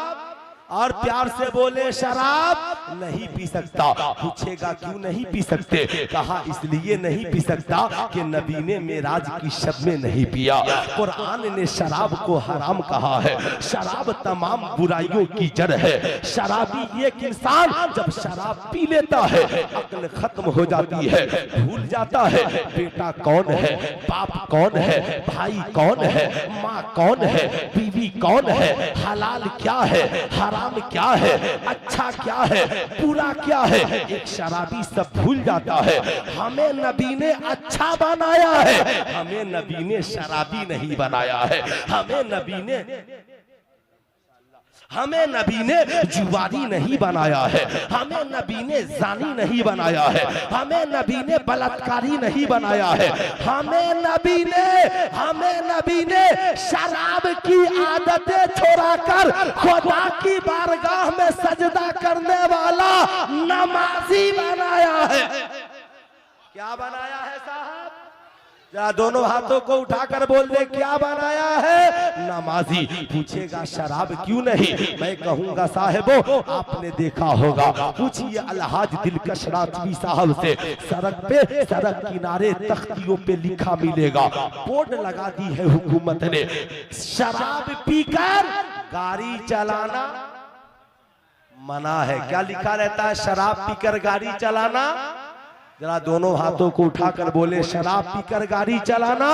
[SPEAKER 3] और प्यार से बोले शराब नहीं पी सकता। पूछेगा क्यों नहीं पी सकते, कहा इसलिए नहीं पी सकता कि नबी ने मेराज की शब में नहीं पिया। कुरान ने शराब को हराम कहा है, शराब तमाम बुराइयों की जड़ है। शराबी एक इंसान जब शराब पी लेता है अक्ल खत्म हो जाती है, भूल जाता है बेटा कौन है, बाप कौन है, भाई कौन है, माँ कौन है, बीवी कौन है, हलाल क्या है, हराम क्या है, अच्छा क्या है, बुरा क्या है। एक शराबी सब भूल जाता है। हमें नबी ने अच्छा बनाया है, हमें नबी ने शराबी नहीं बनाया है। हमें नबी ने जुआरी नहीं बनाया है, हमें नबी ने जानी नहीं बनाया है, हमें नबी ने बलात्कारी नहीं बनाया है, हमें नबी ने शराब की आदतें छोड़ाकर खुदा की बारगाह में सजदा करने वाला नमाजी बनाया है। क्या बनाया है साहब? या दोनों हाथों को उठाकर बोल दे क्या बनाया है? नमाजी। पूछेगा शराब क्यों नहीं, मैं कहूंगा साहिबो आपने देखा होगा, पूछिए अलहाज दिलकश राजवी साहब से, सड़क किनारे तख्तियों पे लिखा मिलेगा, बोर्ड लगा दी है हुकूमत ने, शराब पीकर गाड़ी चलाना मना है। क्या लिखा रहता है? शराब पीकर गाड़ी चलाना। जरा दोनों हाथों को उठाकर बोले शराब पीकर गाड़ी चलाना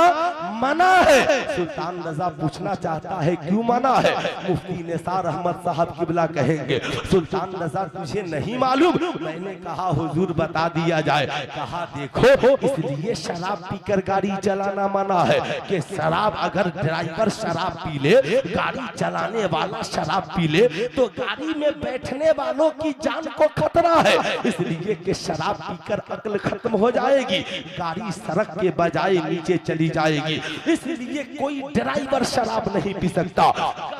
[SPEAKER 3] मना है। सुल्तान रजा पूछना चाहता है क्यों मना है? मुफ्ती निसार अहमद साहब किबला कहेंगे सुल्तान रजा तुझे नहीं मालूम? मैंने कहा हुजूर बता दिया जाए। कहा देखो इसलिए शराब पीकर गाड़ी चलाना मना है कि शराब अगर ड्राइवर शराब पी ले, गाड़ी चलाने वाला शराब पी ले तो गाड़ी में बैठने वालों की जान को खतरा है, इसलिए कि शराब पीकर अक्ल खत्म हो जाएगी, गाड़ी सड़क के बजाय नीचे चली जाएगी, इसलिए कोई ड्राइवर शराब नहीं पी सकता।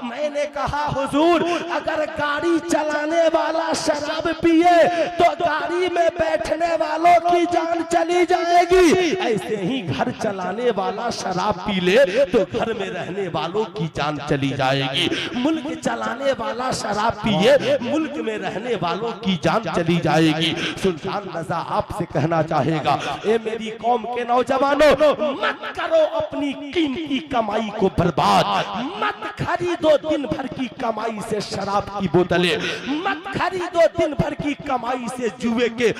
[SPEAKER 3] मैंने कहा हुजूर अगर गाड़ी चलाने वाला शराब पिए तो गाड़ी में बैठने वालों की जान चली जाएगी, ऐसे ही घर चलाने वाला शराब पी ले तो घर में रहने वालों की जान चली जाएगी। मुल्क चलाने वाला शराब पिए मुल्क में रहने वालों की जान चली जाएगी। सुल्तान रजा आपसे कहना चाहेगा ए मेरी कौम के नौजवानों, मत करो अपनी कीमती कमाई को बर्बाद, मत खरीदो दिन भर की कमाई से शराब की बोतलें, मत खरीदो दिन भर की कमाई से जुए के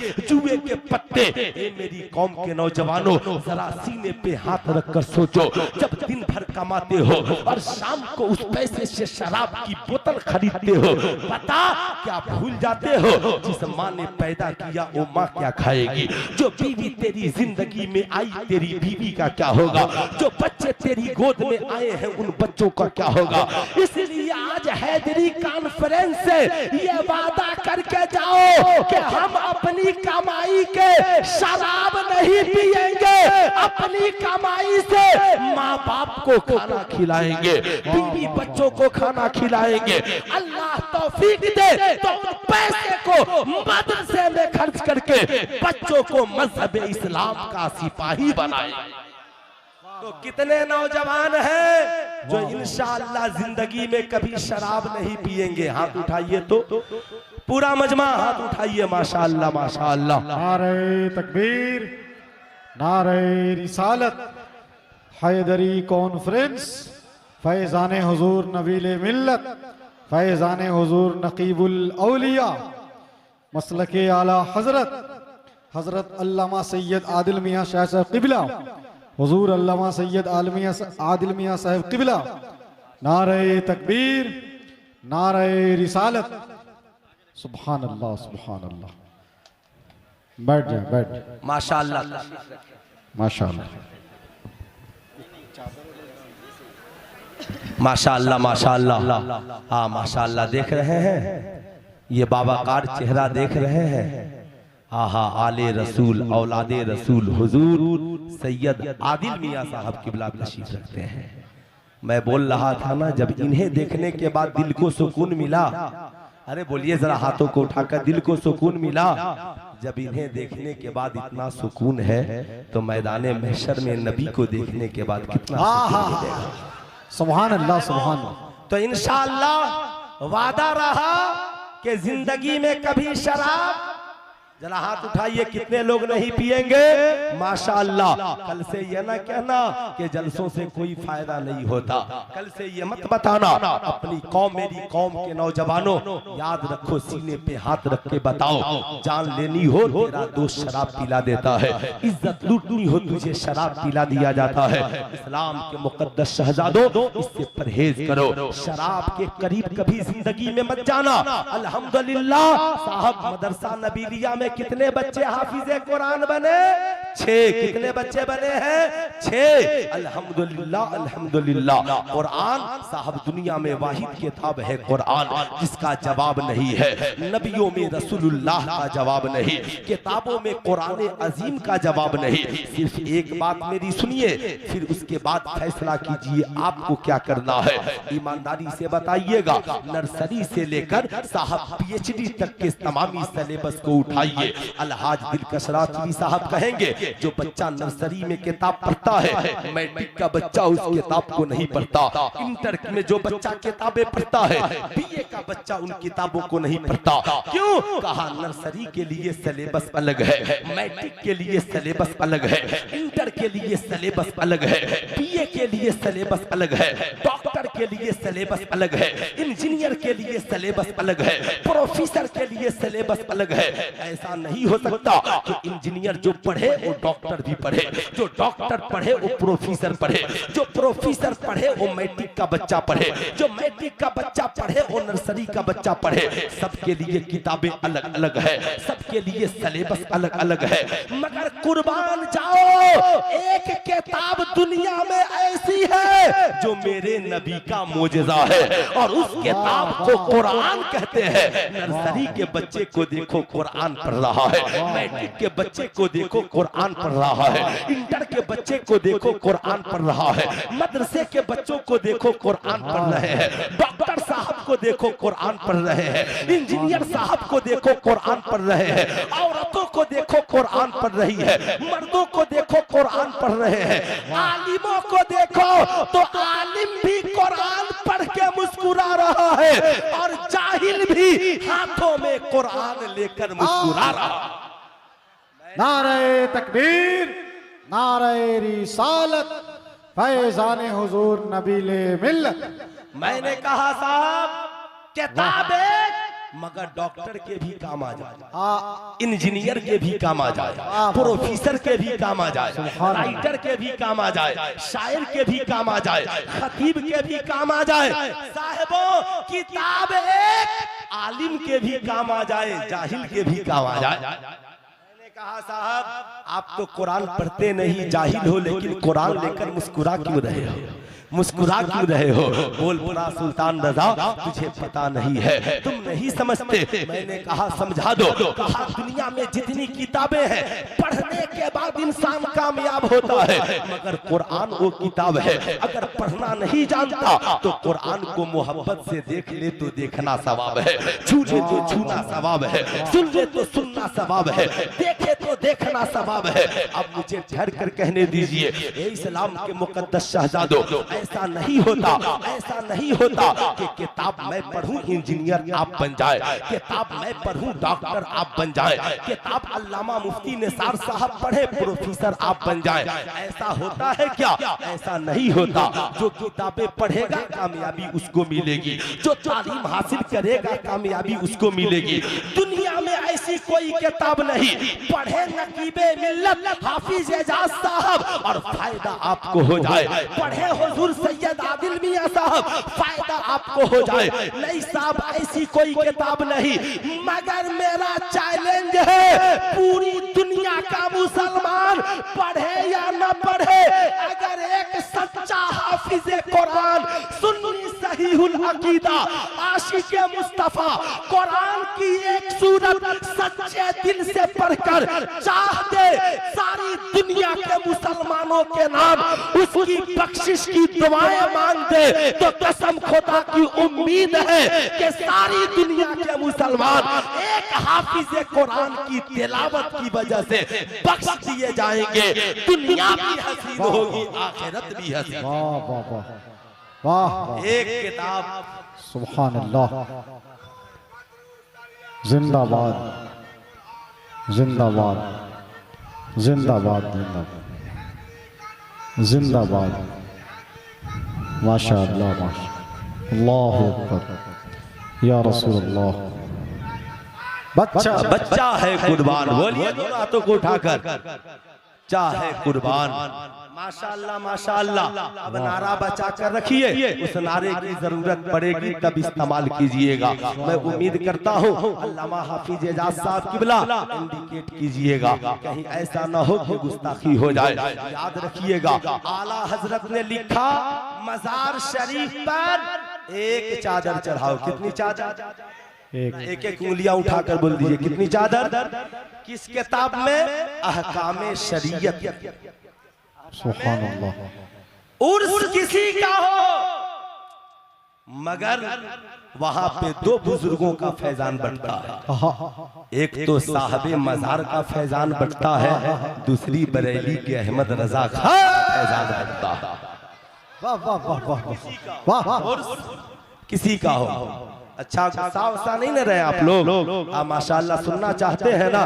[SPEAKER 3] पत्ते। ए मेरी कौम के नौजवानों जरा सीने पे हाथ रखकर सोचो, जब दिन भर कमाते हो और शाम को उस पैसे से शराब की बोतल खरीदते हो, बता क्या भूल जाते हो जिस माँ ने पैदा किया वो माँ क्या खाएगी? जो बीवी तेरी जिंदगी में आई तेरी बीवी का क्या होगा? जो बच्चे तेरी गोद में आए हैं उन बच्चों का क्या होगा? इसलिए आज हैदरी कॉन्फ्रेंस से ये वादा करके जाओ कि हम अपनी कमाई के शराब नहीं पिएंगे, अपनी कमाई से माँ बाप को खाना खिलाएंगे, बीवी बच्चों को खाना खिलाएंगे। अल्लाह तौफीक दे तो उन पैसे को मदरसे में खर्च करके बच्चों को मजहब इस्लाम का सिपाही बनाए। तो कितने नौजवान हैं जो इंशाअल्लाह जिंदगी में कभी शराब नहीं पिएंगे? हाथ उठाइए तो पूरा मजमा हाथ उठाइए। माशाअल्लाह माशाअल्लाह।
[SPEAKER 1] नारे तकबीर, नारे रिसालत। हैदरी कॉन्फ्रेंस फैजान हुजूर नबीले मिल्लत, फैजान हुजूर नकीबुल औलिया, मसलके आला हजरत अल्लामा सैयद आदिल मियाँ शाह साहब किबला, हुजूर अल्लामा सैयद आदिल मियाँ साहब किबला। नारे तकबीर, नारे रिसालत। सुभान अल्लाह, सुभान अल्लाह। बैठ जाए, बैठ।
[SPEAKER 3] माशाअल्लाह
[SPEAKER 1] माशाअल्लाह
[SPEAKER 3] माशाअल्लाह माशाअल्लाह। हाँ माशाअल्लाह। देख रहे हैं ये बाबाकार चेहरा देख रहे हैं, आहा आले रसूल औलादे रसूल हुजूर सैयद आदिल मियां साहब किबला तशरीफ रखते हैं। मैं बोल रहा था ना, जब इन्हें देखने के बाद दिल को सुकून मिला, अरे बोलिए जरा हाथों को उठाकर, दिल को सुकून मिला। जब इन्हें देखने के बाद इतना सुकून है तो मैदाने महशर में नबी को देखने के बाद कितना सुकून मिलेगा।
[SPEAKER 1] सुभान अल्लाह सुभान अल्लाह।
[SPEAKER 3] तो इंशाअल्लाह वादा रहा कि जिंदगी में कभी शराब, जरा हाथ उठाइए कितने लोग नहीं पिएंगे, माशाअल्लाह। कल से ये ना कहना कि जलसों से कोई फायदा नहीं होता, कल से ये मत बताना। अपनी कौम, मेरी कौम के नौजवानों, याद रखो, सीने पे हाथ रख के बताओ, जान लेनी हो तेरा दोस्त शराब पिला देता है, इज्जत लूटनी हो तुझे शराब पिला दिया जाता है। इस्लाम के मुकद्दस शहजादों, इससे परहेज करो, शराब के करीब कभी जिंदगी में मत जाना। अल्हम्दुलिल्लाह साहब मदरसा नबीलिया में कितने बच्चे हाफिज़े कुरान बने? 6। कितने बच्चे बने हैं? 6। अल्हम्दुलिल्लाह अल्हम्दुलिल्लाह। कुरान साहब दुनिया में वाहिद किताब है कुरान जिसका जवाब नहीं है। नबियों में रसूलुल्लाह का जवाब नहीं, किताबों में कुरान अजीम का जवाब नहीं। सिर्फ एक बात मेरी सुनिए, फिर उसके बाद फैसला कीजिए आपको क्या करना है। ईमानदारी से बताइएगा, नर्सरी से लेकर साहब PhD तक के तमामी सिलेबस को उठाइए। अलहाज दिलकश राजवी साहब कहेंगे, जो बच्चा नर्सरी में किताब पढ़ता है, मैट्रिक का बच्चा उस किताब को नहीं पढ़ता। इंटर में जो बच्चा किताबें पढ़ता है, BA का बच्चा उन किताबों को नहीं पढ़ता। क्यों? कहा नर्सरी के लिए सिलेबस अलग है, मैट्रिक के लिए सिलेबस अलग है, इंटर के लिए सिलेबस अलग है, BA के लिए सिलेबस अलग है, डॉक्टर के लिए सिलेबस अलग है, इंजीनियर के लिए सिलेबस अलग है, प्रोफेसर के लिए सिलेबस अलग है। ऐसा नहीं हो सकता कि इंजीनियर जो पढ़े वो डॉक्टर भी पढ़े, जो डॉक्टर पढ़े वो प्रोफेसर पढ़े, जो प्रोफेसर पढ़े वो मैट्रिक का बच्चा पढ़े, जो मैट्रिक का बच्चा पढ़े वो नर्सरी का बच्चा पढ़े। सबके लिए किताबें अलग अलग है, सबके लिए सिलेबस अलग अलग है। मगर कुर्बान जाओ, एक किताब दुनिया में ऐसी है जो मेरे नबी का मोजज़ा है और उस किताब को कुरान कहते हैं। नर्सरी के बच्चे को देखो कुरान पढ़ रहा है, मैट्रिक के बच्चे को देखो कुरान पढ़ रहा है, इंटर के बच्चे को देखो कुरान पढ़ रहा है, मदरसे के बच्चों को देखो कुरान पढ़ रहे हैं, डॉक्टर साहब को देखो कुरान पढ़ रहे हैं, इंजीनियर साहब को देखो कुरान पढ़ रहे हैं, औरतों को देखो कुरान पढ़ रही है, मर्दों को देखो कुरान पढ़ रहे हैं, आलिमों को देखो तो आलिम भी कुरान पढ़ के मुस्कुरा रहा है और जाहिल भी हाथों में कुरान लेकर मुस्कुरा रहा।
[SPEAKER 1] नारे तकबीर, नारे रिसालत, फैजाने हुजूर नबीले मिल्लत।
[SPEAKER 3] मैंने कहा साहब किताबें मगर डॉक्टर के भी काम आ जाए, इंजीनियर के भी काम आ जाए, प्रोफेसर के भी काम आ जाए, राइटर के भी काम आ जाए, शायर के भी काम आ जाए, खतीब के भी काम आ जाए। साहिबों किताब एक, आलिम के भी काम आ जाए, जाहिल के भी काम आ जाए। मैंने कहा साहब आप तो कुरान पढ़ते नहीं, जाहिल हो, लेकिन कुरान लेकर मुस्कुरा क्यों रहे हो, मुस्कुरा क्यों रहे हो? बोल पड़ा सुल्तान रजा तुझे पता नहीं है, तुम नहीं समझते। मैंने कहा समझा दो। कहा दुनिया में जितनी किताबें हैं पढ़ने के बाद इंसान कामयाब होता है, मगर कुरान वो किताब है, अगर पढ़ना नहीं जानता तो कुरान को मोहब्बत से देख ले तो देखना सवाब है, छू ले तो छूना सवाब है, सुन ले तो सुनना सवाब है, देखे तो देखना सवाब है। अब मुझे ठहर कर कहने दीजिए, इस्लाम के मुकद्दस शहजादों, ऐसा नहीं होता, ऐसा नहीं होता कि किताब मैं पढ़ूं इंजीनियर आप बन जाए, किताब मैं पढ़ूं डॉक्टर आप बन जाए, किताब अल्लामा मुफ्ती निसार साहब पढ़े प्रोफेसर आप बन जाए। ऐसा होता है क्या? ऐसा नहीं होता। जो किताबें पढ़ेगा कामयाबी उसको मिलेगी, जो तालीम हासिल करेगा कामयाबी उसको मिलेगी। दुनिया में ऐसी कोई किताब नहीं, पढ़े नकीबे मिल्लत हाफिज एजाज साहब और फायदा आपको हो जाए, पढ़े हुजूर सैयद आदिल मियां साहब फायदा आपको हो जाए। नहीं साहब ऐसी कोई किताब नहीं, मगर मेरा चैलेंज है पूरी दुनिया का मुसलमान पढ़े या न पढ़े, अगर एक सच्चा हाफिज कुरान, सुन्नी सहीहुल अकीदा, आशिक मुस्तफा कुरान की दिल से बढ़कर चाहते सारी दुनिया के मुसलमानों के नाम उसकी बख्शिश की दुआएं मांगते, तो कसम खुदा की उम्मीद है कि सारी दुनिया के मुसलमान एक हाफिज कुरान की तिलावत की वजह से बख्श दिए जाएंगे। दुनिया भी हसीन होगी, आखिरत भी हसीन।
[SPEAKER 1] वाह वाह वाह वाह,
[SPEAKER 3] एक किताब
[SPEAKER 1] सुभान अल्लाह, जिंदाबाद जिंदाबाद जिंदाबाद जिंदाबाद, माशा अल्लाह माशा अल्लाह अकबर या रसूल अल्लाह। बच्चा
[SPEAKER 3] बच्चा है कुर्बान, बोलिए दोनों हाथों को उठाकर, चाहे कुर्बान। माशाअल्लाह माशाअल्लाह। अब नारा बचा कर रखिए, उस नारे की जरूरत पड़ेगी तब इस्तेमाल कीजिएगा। मैं उम्मीद करता हूँ अल्लामा हाफिज एजाज साहब किबला इंडिकेट कीजिएगा, कहीं ऐसा न हो कि गुस्ताखी हो जाए। याद रखिएगा आला हजरत ने लिखा मजार शरीफ पर एक चादर चढ़ाओ। कितनी चादर? एक एक उंगलियां उठाकर बोल दीजिए कितनी चादर? किस किताब में? अहकामे शरीयत।
[SPEAKER 1] सुभान अल्लाह।
[SPEAKER 3] उर्स किसी का हो मगर वहां पे दो बुजुर्गों का फैजान बढ़ता है। एक तो साहबे मजार का फैजान बढ़ता है, दूसरी बरेली के अहमद रजा का फैजान बढ़ता है।
[SPEAKER 1] वाह वाह वाह वाह वाह,
[SPEAKER 3] किसी का हो। अच्छा गुस्सा वस्सा नहीं न रहे आप लोग? आप माशाअल्लाह सुनना चाहते हैं ना?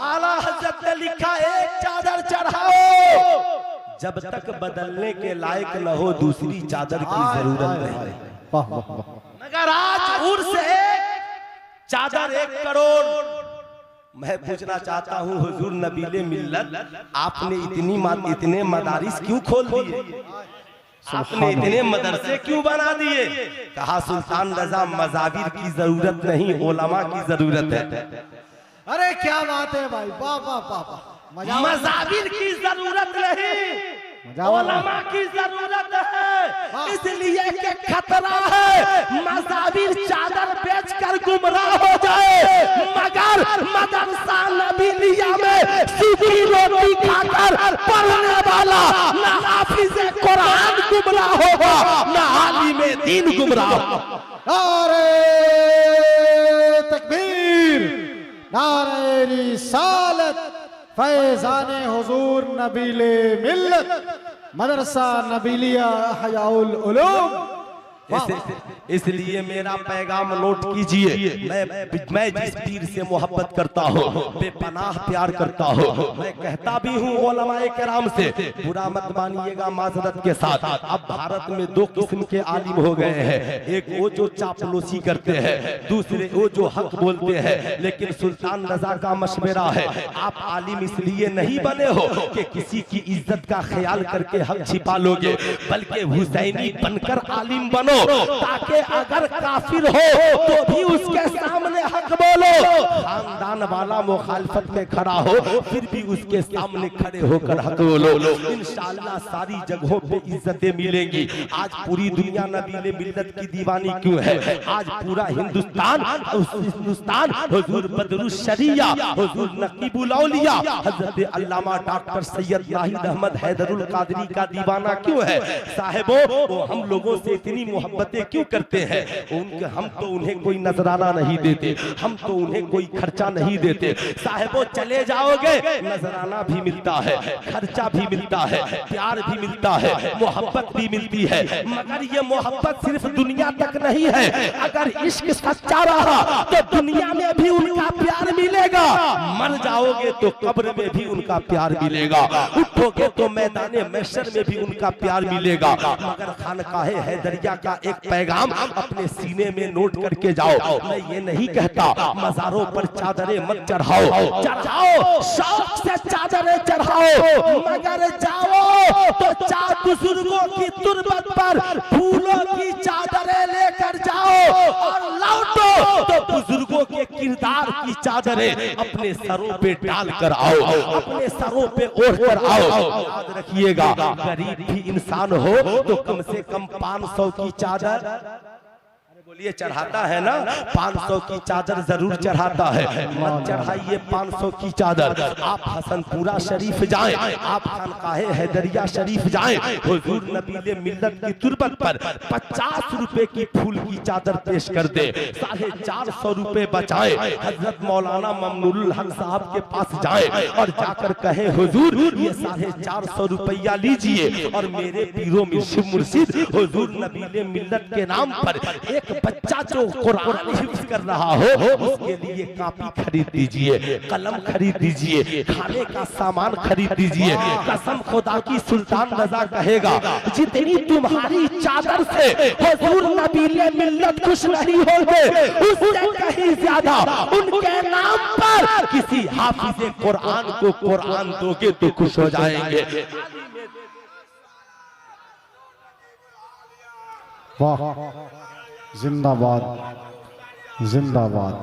[SPEAKER 3] आला हजरत ने लिखा एक चादर चढ़ाओ, जब तक बदलने के लायक न हो दूसरी चादर की जरूरत नहीं।
[SPEAKER 1] वाह वाह वाह,
[SPEAKER 3] मगर आज उर्स एक चादर 1 करोड़। मैं पूछना चाहता हूँ हुजूर नबीले मिल्लत, आपने इतने मदारिस क्यों खोल दिए? आपने इतने मदरसे क्यों बना दिए? कहा सुल्तान रजा मजाबिर की जरूरत नहीं, उलमा की जरूरत है।
[SPEAKER 1] अरे क्या बात है भाई, वाह वाह वाह,
[SPEAKER 3] मजाबिर की जरूरत नहीं, उलमा की जरूरत है। इसलिए कि खतरा है मजाबिर चादर बेचकर गुमराह हो जाए, मगर मदरसा नबीलिया में सूखी रोटी खाकर पढ़ने वाला ना हाफिज कुरान गुमराह होगा, ना आलिम दीन गुमराह होगा।
[SPEAKER 1] नारे तकबीर, नारे रिसालत, फैजाने हुजूर नबीले मिल्लत, मदरसा नबीलिया हयाउल उलूम। इसलिए मेरा पैगाम नोट कीजिए, मैं जिस पीर से मोहब्बत करता हूँ, बेपनाह प्यार करता हूँ, मैं कहता भी हूँ उलमाए किराम से, बुरा मत मानिएगा माजरत के साथ। अब भारत में 2 किस्म के आलिम हो गए हैं, एक वो जो चापलूसी करते हैं, दूसरे वो जो हक बोलते हैं। लेकिन सुल्तान रजा का मशवरा है, आप आलिम इसलिए नहीं बने हो कि किसी की इज्जत का ख्याल करके हक छिपा लोगे, बल्कि हुसैनी बनकर आलिम बनो, ताकि अगर काफिर हो तो भी उसके सामने हक बोलो। खानदान वाला मुखालफत में खड़ा हो फिर भी उसके सामने खड़े होकर हक बोलो। इंशाअल्लाह सारी जगहों पे इज्जतें मिलेंगी। आज पूरी दुनिया नबीले मिल्लत की दीवानी क्यों है? आज पूरा हिंदुस्तान हुजूर बदरुश शरिया, हुजूर नकीबुल औलिया, हजरत अल्लामा डॉक्टर सैयद नाहिद अहमद हैदरुल कादरी का दीवाना क्यों है? साहिबो वो हम लोगों से इतनी मोहब्बतें क्यों करते हैं? हम तो उन्हें कोई नजराना नहीं देते, हम तो उन्हें कोई खर्चा नहीं देते। साहिबो चले जाओगे नजराना भी मिलता है, खर्चा भी मिलता है, प्यार भी मिलता है, मोहब्बत भी मिलती है। मगर ये मोहब्बत सिर्फ दुनिया तक नहीं है, अगर इश्क सच्चा रहा तो दुनिया में भी उनका प्यार मिलेगा, मर जाओगे तो कब्र में भी उनका प्यार मिलेगा, उठोगे तो मैदान महशर में भी उनका प्यार मिलेगा। मगर खानकाहे हैदरिया का एक पैगाम अपने सीने में नोट करके जाओ। मैं ये नहीं कहता मजारों पर चादरें मत चढ़ाओ, चढ़ाओ शौक से चादरें चढ़ाओ, मगर जाओ तो चार बुजुर्गों की तुरबत पर फूलों की चादरें लेकर जाओ, और लौटो तो बुजुर्गों के किरदार की चादरें अपने सरों पे डाल कर आओ, अपने सरों पे ओढ़ कर आओ। याद रखिएगा गरीब भी इंसान हो तो कम से कम 500 की चादर
[SPEAKER 3] बोलिए चढ़ाता है ना, 500 की चादर जरूर चढ़ाता है, मत चढ़ाइए 500 की चादर। आप हसनपुरा शरीफ जाएं, आप खानकाहे हैदरिया शरीफ जाएं, हुजूर नबीले मिल्लत की तुरबत पर 50 रुपए की फूल की चादर पेश कर दे, 450 रुपए बचाए, हजरत मौलाना ममनूरुल हक साहब के पास जाएं और जाकर कहे हुजूर ये 450 रुपया लीजिए और मेरे पीरो मुर्शिद हुजूर नबीले मिल्लत के नाम पर एक बच्चा जो कुरान हिफ्ज कर रहा हो उसके लिए कॉपी खरीद दीजिए, कलम खरीद दीजिए, खाने का सामान खरीद दीजिए। कसम खुदा की सुल्तान रजा कहेगा जितनी तुम्हारी चादर से हुजूर नबीले मिल्लत खुश नहीं होंगे उससे कहीं ज्यादा उनके नाम पर किसी हाफिज़े कुरान को कुरान दोगे तो खुश हो जाएंगे।
[SPEAKER 1] वाह, जिंदाबाद जिंदाबाद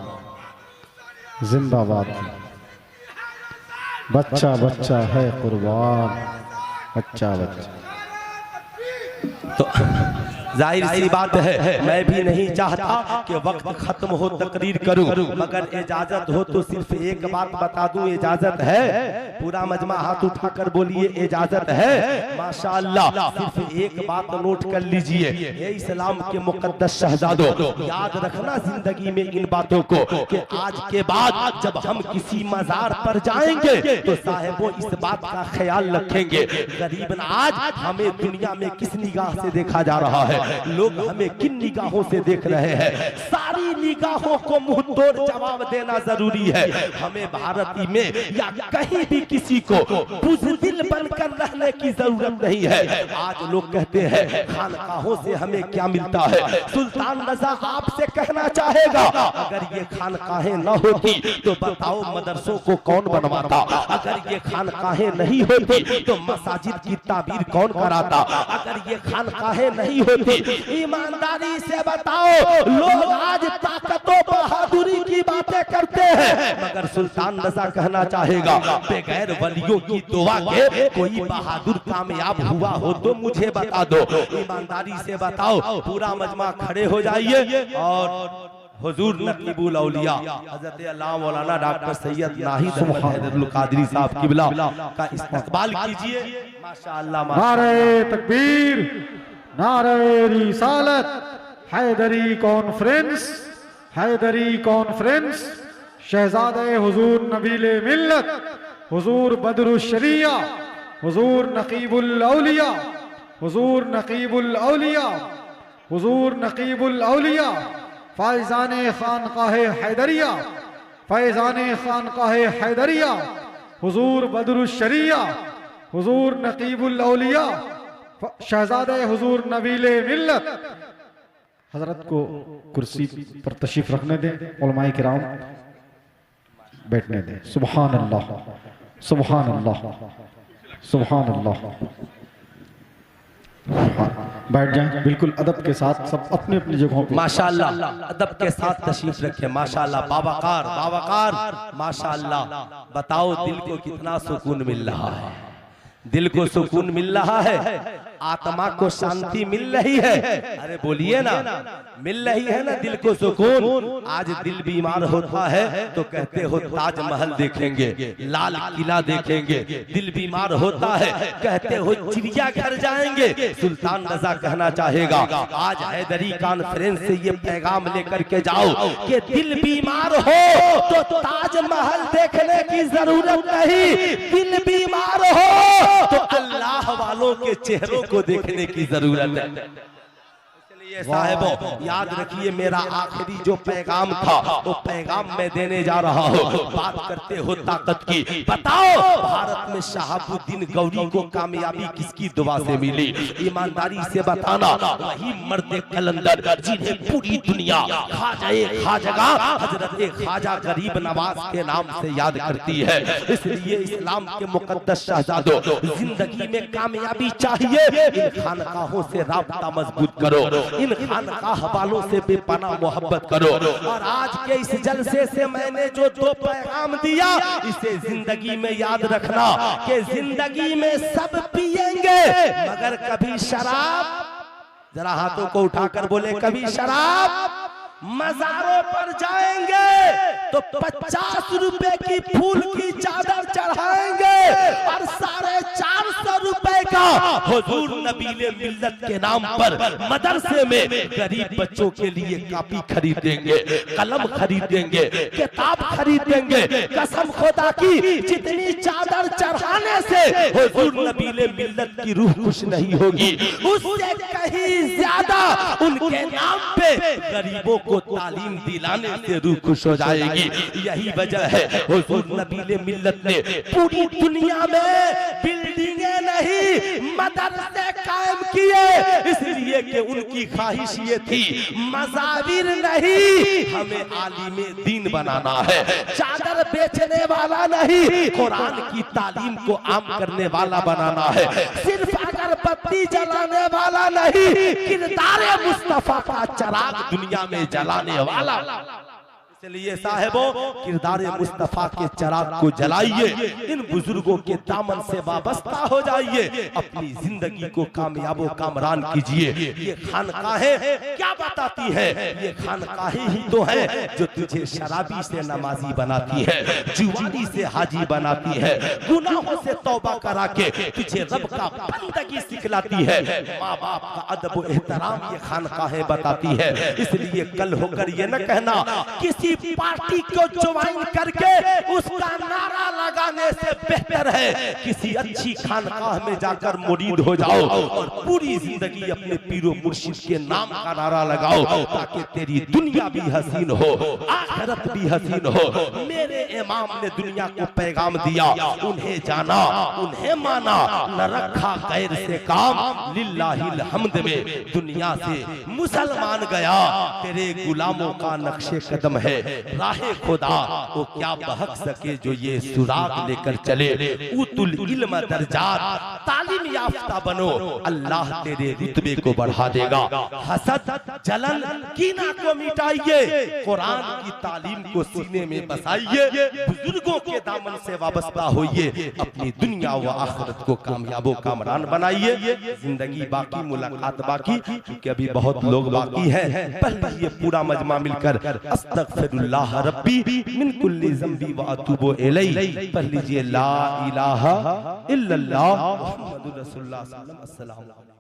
[SPEAKER 1] जिंदाबाद। बच्चा बच्चा है कुर्बान, बच्चा बच्चा।
[SPEAKER 3] तो जाहिर सी बात है मैं भी नहीं चाहता कि वक्त खत्म हो तकरीर करूं, मगर इजाजत हो तो सिर्फ एक बात बता दूं, इजाजत है? पूरा मजमा हाथ उठाकर बोलिए इजाजत है? माशाअल्लाह। सिर्फ एक बात नोट कर लीजिए, ये इस्लाम के मुकद्दस शहजादों, याद रखना जिंदगी में इन बातों को कि आज के बाद जब हम किसी मजार पर जाएंगे तो साहिबों इस बात का ख्याल रखेंगे गरीबन आज हमें दुनिया में किस निगाह से देखा जा रहा है, लोग हमें किन निगाहों से देख रहे हैं। सारी निगाहों को मुंह तोड़ जवाब देना जरूरी है। हमें भारत में या कहीं भी किसी को बुज़दिल बनकर रहने की जरूरत नहीं है। आज लोग कहते हैं खानकाहों से हमें क्या मिलता है। सुल्तान रजा आपसे कहना चाहेगा अगर ये खानकाहें न होती तो बताओ मदरसों को कौन बनवाता, अगर ये खानकाहें नहीं होती तो मसाजिद की ताबीर कौन कराता, अगर ये खानकाहें नहीं होती ईमानदारी से बताओ लोग आज ताकतों बहादुरी की बातें करते हैं, मगर सुल्तान रजा कहना चाहेगा बगैर वलियों की दुआ के कोई बहादुर कामयाब हुआ हो तो मुझे बता दो। ईमानदारी से बताओ। पूरा मजमा खड़े हो जाइए और हुजूर नकीबुल औलिया हजरत अल्लाह मौलाना डॉक्टर सैयद नाहिद हैदरुल कादरी साहब किबला का इस्तकबाल कीजिए। माशाअल्लाह,
[SPEAKER 1] नारे तकबीर, नारे रिसालत। हैदरी कॉन्फ्रेंस, हैदरी कॉन्फ्रेंस, शहजादे हुजूर नबीले मिल्लत, हुजूर बदरुश शरिया, हुजूर नकीबुल औलिया, हुजूर नकीबुल औलिया, हुजूर नकीबुल औलिया, फैजाने खानकाहे हैदरिया, फैजाने खानकाहे हैदरिया, हुजूर बदरुश शरिया, हुजूर नकीबुल औलिया, शहजादे हुजूर नबीले मिल्लत। हजरत को कुर्सी पर तशरीफ रखने दें, उलमाए किराम बैठने दें। सुभान अल्लाह, सुभान अल्लाह, सुभान अल्लाह। बैठ जाएं बिल्कुल अदब के साथ, सब अपनी अपनी जगहों पे।
[SPEAKER 3] माशाअल्लाह अदब के साथ तशरीफ रखें। माशाअल्लाह बावकार बावकार, माशाअल्लाह। बताओ दिल को कितना सुकून मिल रहा है, दिल को सुकून मिल रहा है, आत्मा को शांति मिल रही है। अरे बोलिए ना, मिल रही है ना दिल को सुकून। आज दिल बीमार होता है तो कहते हो ताजमहल देखेंगे, लाल किला देखेंगे। दिल बीमार होता है कहते हो चिड़ियाघर जाएंगे। सुल्तान रजा कहना चाहेगा आज हैदरी कॉन्फ्रेंस से ये पैगाम लेकर के जाओ कि दिल बीमार हो तो ताजमहल देखने की जरूरत नहीं, दिल बीमार हो तो अल्लाह वालों के चेहरों को देखने की जरूरत है। साहिबों याद रखिए मेरा आखिरी जो पैगाम था वो पैगाम मैं देने जा रहा हूँ। बात करते हो ताकत की, बताओ भारत में शहाबुद्दीन गौरी को कामयाबी किसकी दुआ से मिली? ईमानदारी से बताना वही मर्द कलंदर जिन्हें पूरी दुनिया खाजा हजरत ख्वाजा गरीब नवाज के नाम से याद करती है। इसलिए इस्लाम के मुकद्दस शहजादों जिंदगी में कामयाबी चाहिए, इन खानकाहों से राब्ता मजबूत करो, इन खानकाह वालों से बेपनाह मोहब्बत करो। और आज के इस जलसे से मैंने जो दो पैगाम दिया इसे जिंदगी में याद रखना कि जिंदगी में सब पिएंगे मगर कभी शराब जरा हाथों को उठाकर बोले, कभी शराब मज़ारों पर जाएंगे तो 50 रुपए की फूल की चादर चढ़ाएंगे और 450 रुपए का हुजूर नबीले मिल्लत के नाम पर मदरसे में गरीब बच्चों के लिए कापी खरीदेंगे, कलम खरीदेंगे, किताब खरीदेंगे। कसम खुदा की जितनी चादर चढ़ाने से हुजूर नबीले मिल्लत की रूह खुश नहीं होगी, उससे कहीं ज्यादा उनके नाम पे गरीबों को तालीम दिलाने से रूह खुश हो जाएगी। यही वजह है हुजूर नबीले मिल्लत ने पूरी दुनिया में बिल्डिंगें नहीं मदरसे कायम किए, इसलिए कि उनकी ख्वाहिश ये थी मज़ाविर नहीं, हमें आलिमे दीन बनाना है, चादर बेचने वाला नहीं, कुरान की तालीम को आम करने वाला बनाना है, सिर्फ अगरबत्ती जलाने वाला नहीं, किरदारे मुस्तफा का चिराग दुनिया में जलाने वाला। इसलिए साहिबों, किरदारे मुस्तफा के चिराग को जलाइए, इन बुजुर्गों के दामन से वाबस्ता हो जाइए, अपनी जिंदगी को कामयाबो कामरान कीजिए। ये खानकाहें क्या बताती है? ये खानकाहें ही तो है जो तुझे शराबी से नमाजी बनाती है, जुवानी से हाजी बनाती है, गुनाहों से तौबा करा के तुझे रब का बंदगी सिखलाती है, माँ बाप का अदब व एहतराम ये खानकाहें बताती है। इसलिए कल होकर ये न कहना किसी पार्टी को ज्वाइन करके उसका नारा लगाने से बेहतर है किसी अच्छी खानकाह में जाकर मुरीद हो जाओ और पूरी जिंदगी अपने पीरो मुर्शिद के नाम का नारा लगाओ, ताकि तेरी दुनिया भी हसीन हो, आखिरत भी हसीन हो। मेरे इमाम ने दुनिया को पैगाम दिया, उन्हें जाना, उन्हें माना, न रखा गैर से काम, लिल्लाहिल हम्द में दुनिया से मुसलमान गया। तेरे गुलामों का नक्शे कदम है, राहे खुदा वो क्या बहक सके जो ये सुराग लेकर चले। उतुल इल्म दर्जात, तालीम याफ्ता बनो, अल्लाह तेरे रुतबे को बढ़ा देगा। हसद, जलन, कीना को मिटाइए, कुरान की तालीम को सीने में बसाइए, बुजुर्गों के दामन से वाबस्ता होइए, अपनी दुनिया व आखिरत को कामयाबो कामरान बनाइए। जिंदगी बाकी, मुलाकात बाकी, क्योंकि अभी बहुत लोग बाकी हैं। पहले ये पूरा मजमा मिलकर अस्तगफिरुल्लाह रब्बी मिन कुल्ली ज़ंबी व अतूबु इलैहि पढ़ लीजिए, ला इलाहा इल्लल्लाह मुहम्मदुर रसूलुल्लाह सल्लल्लाहु अलैहि वसल्लम।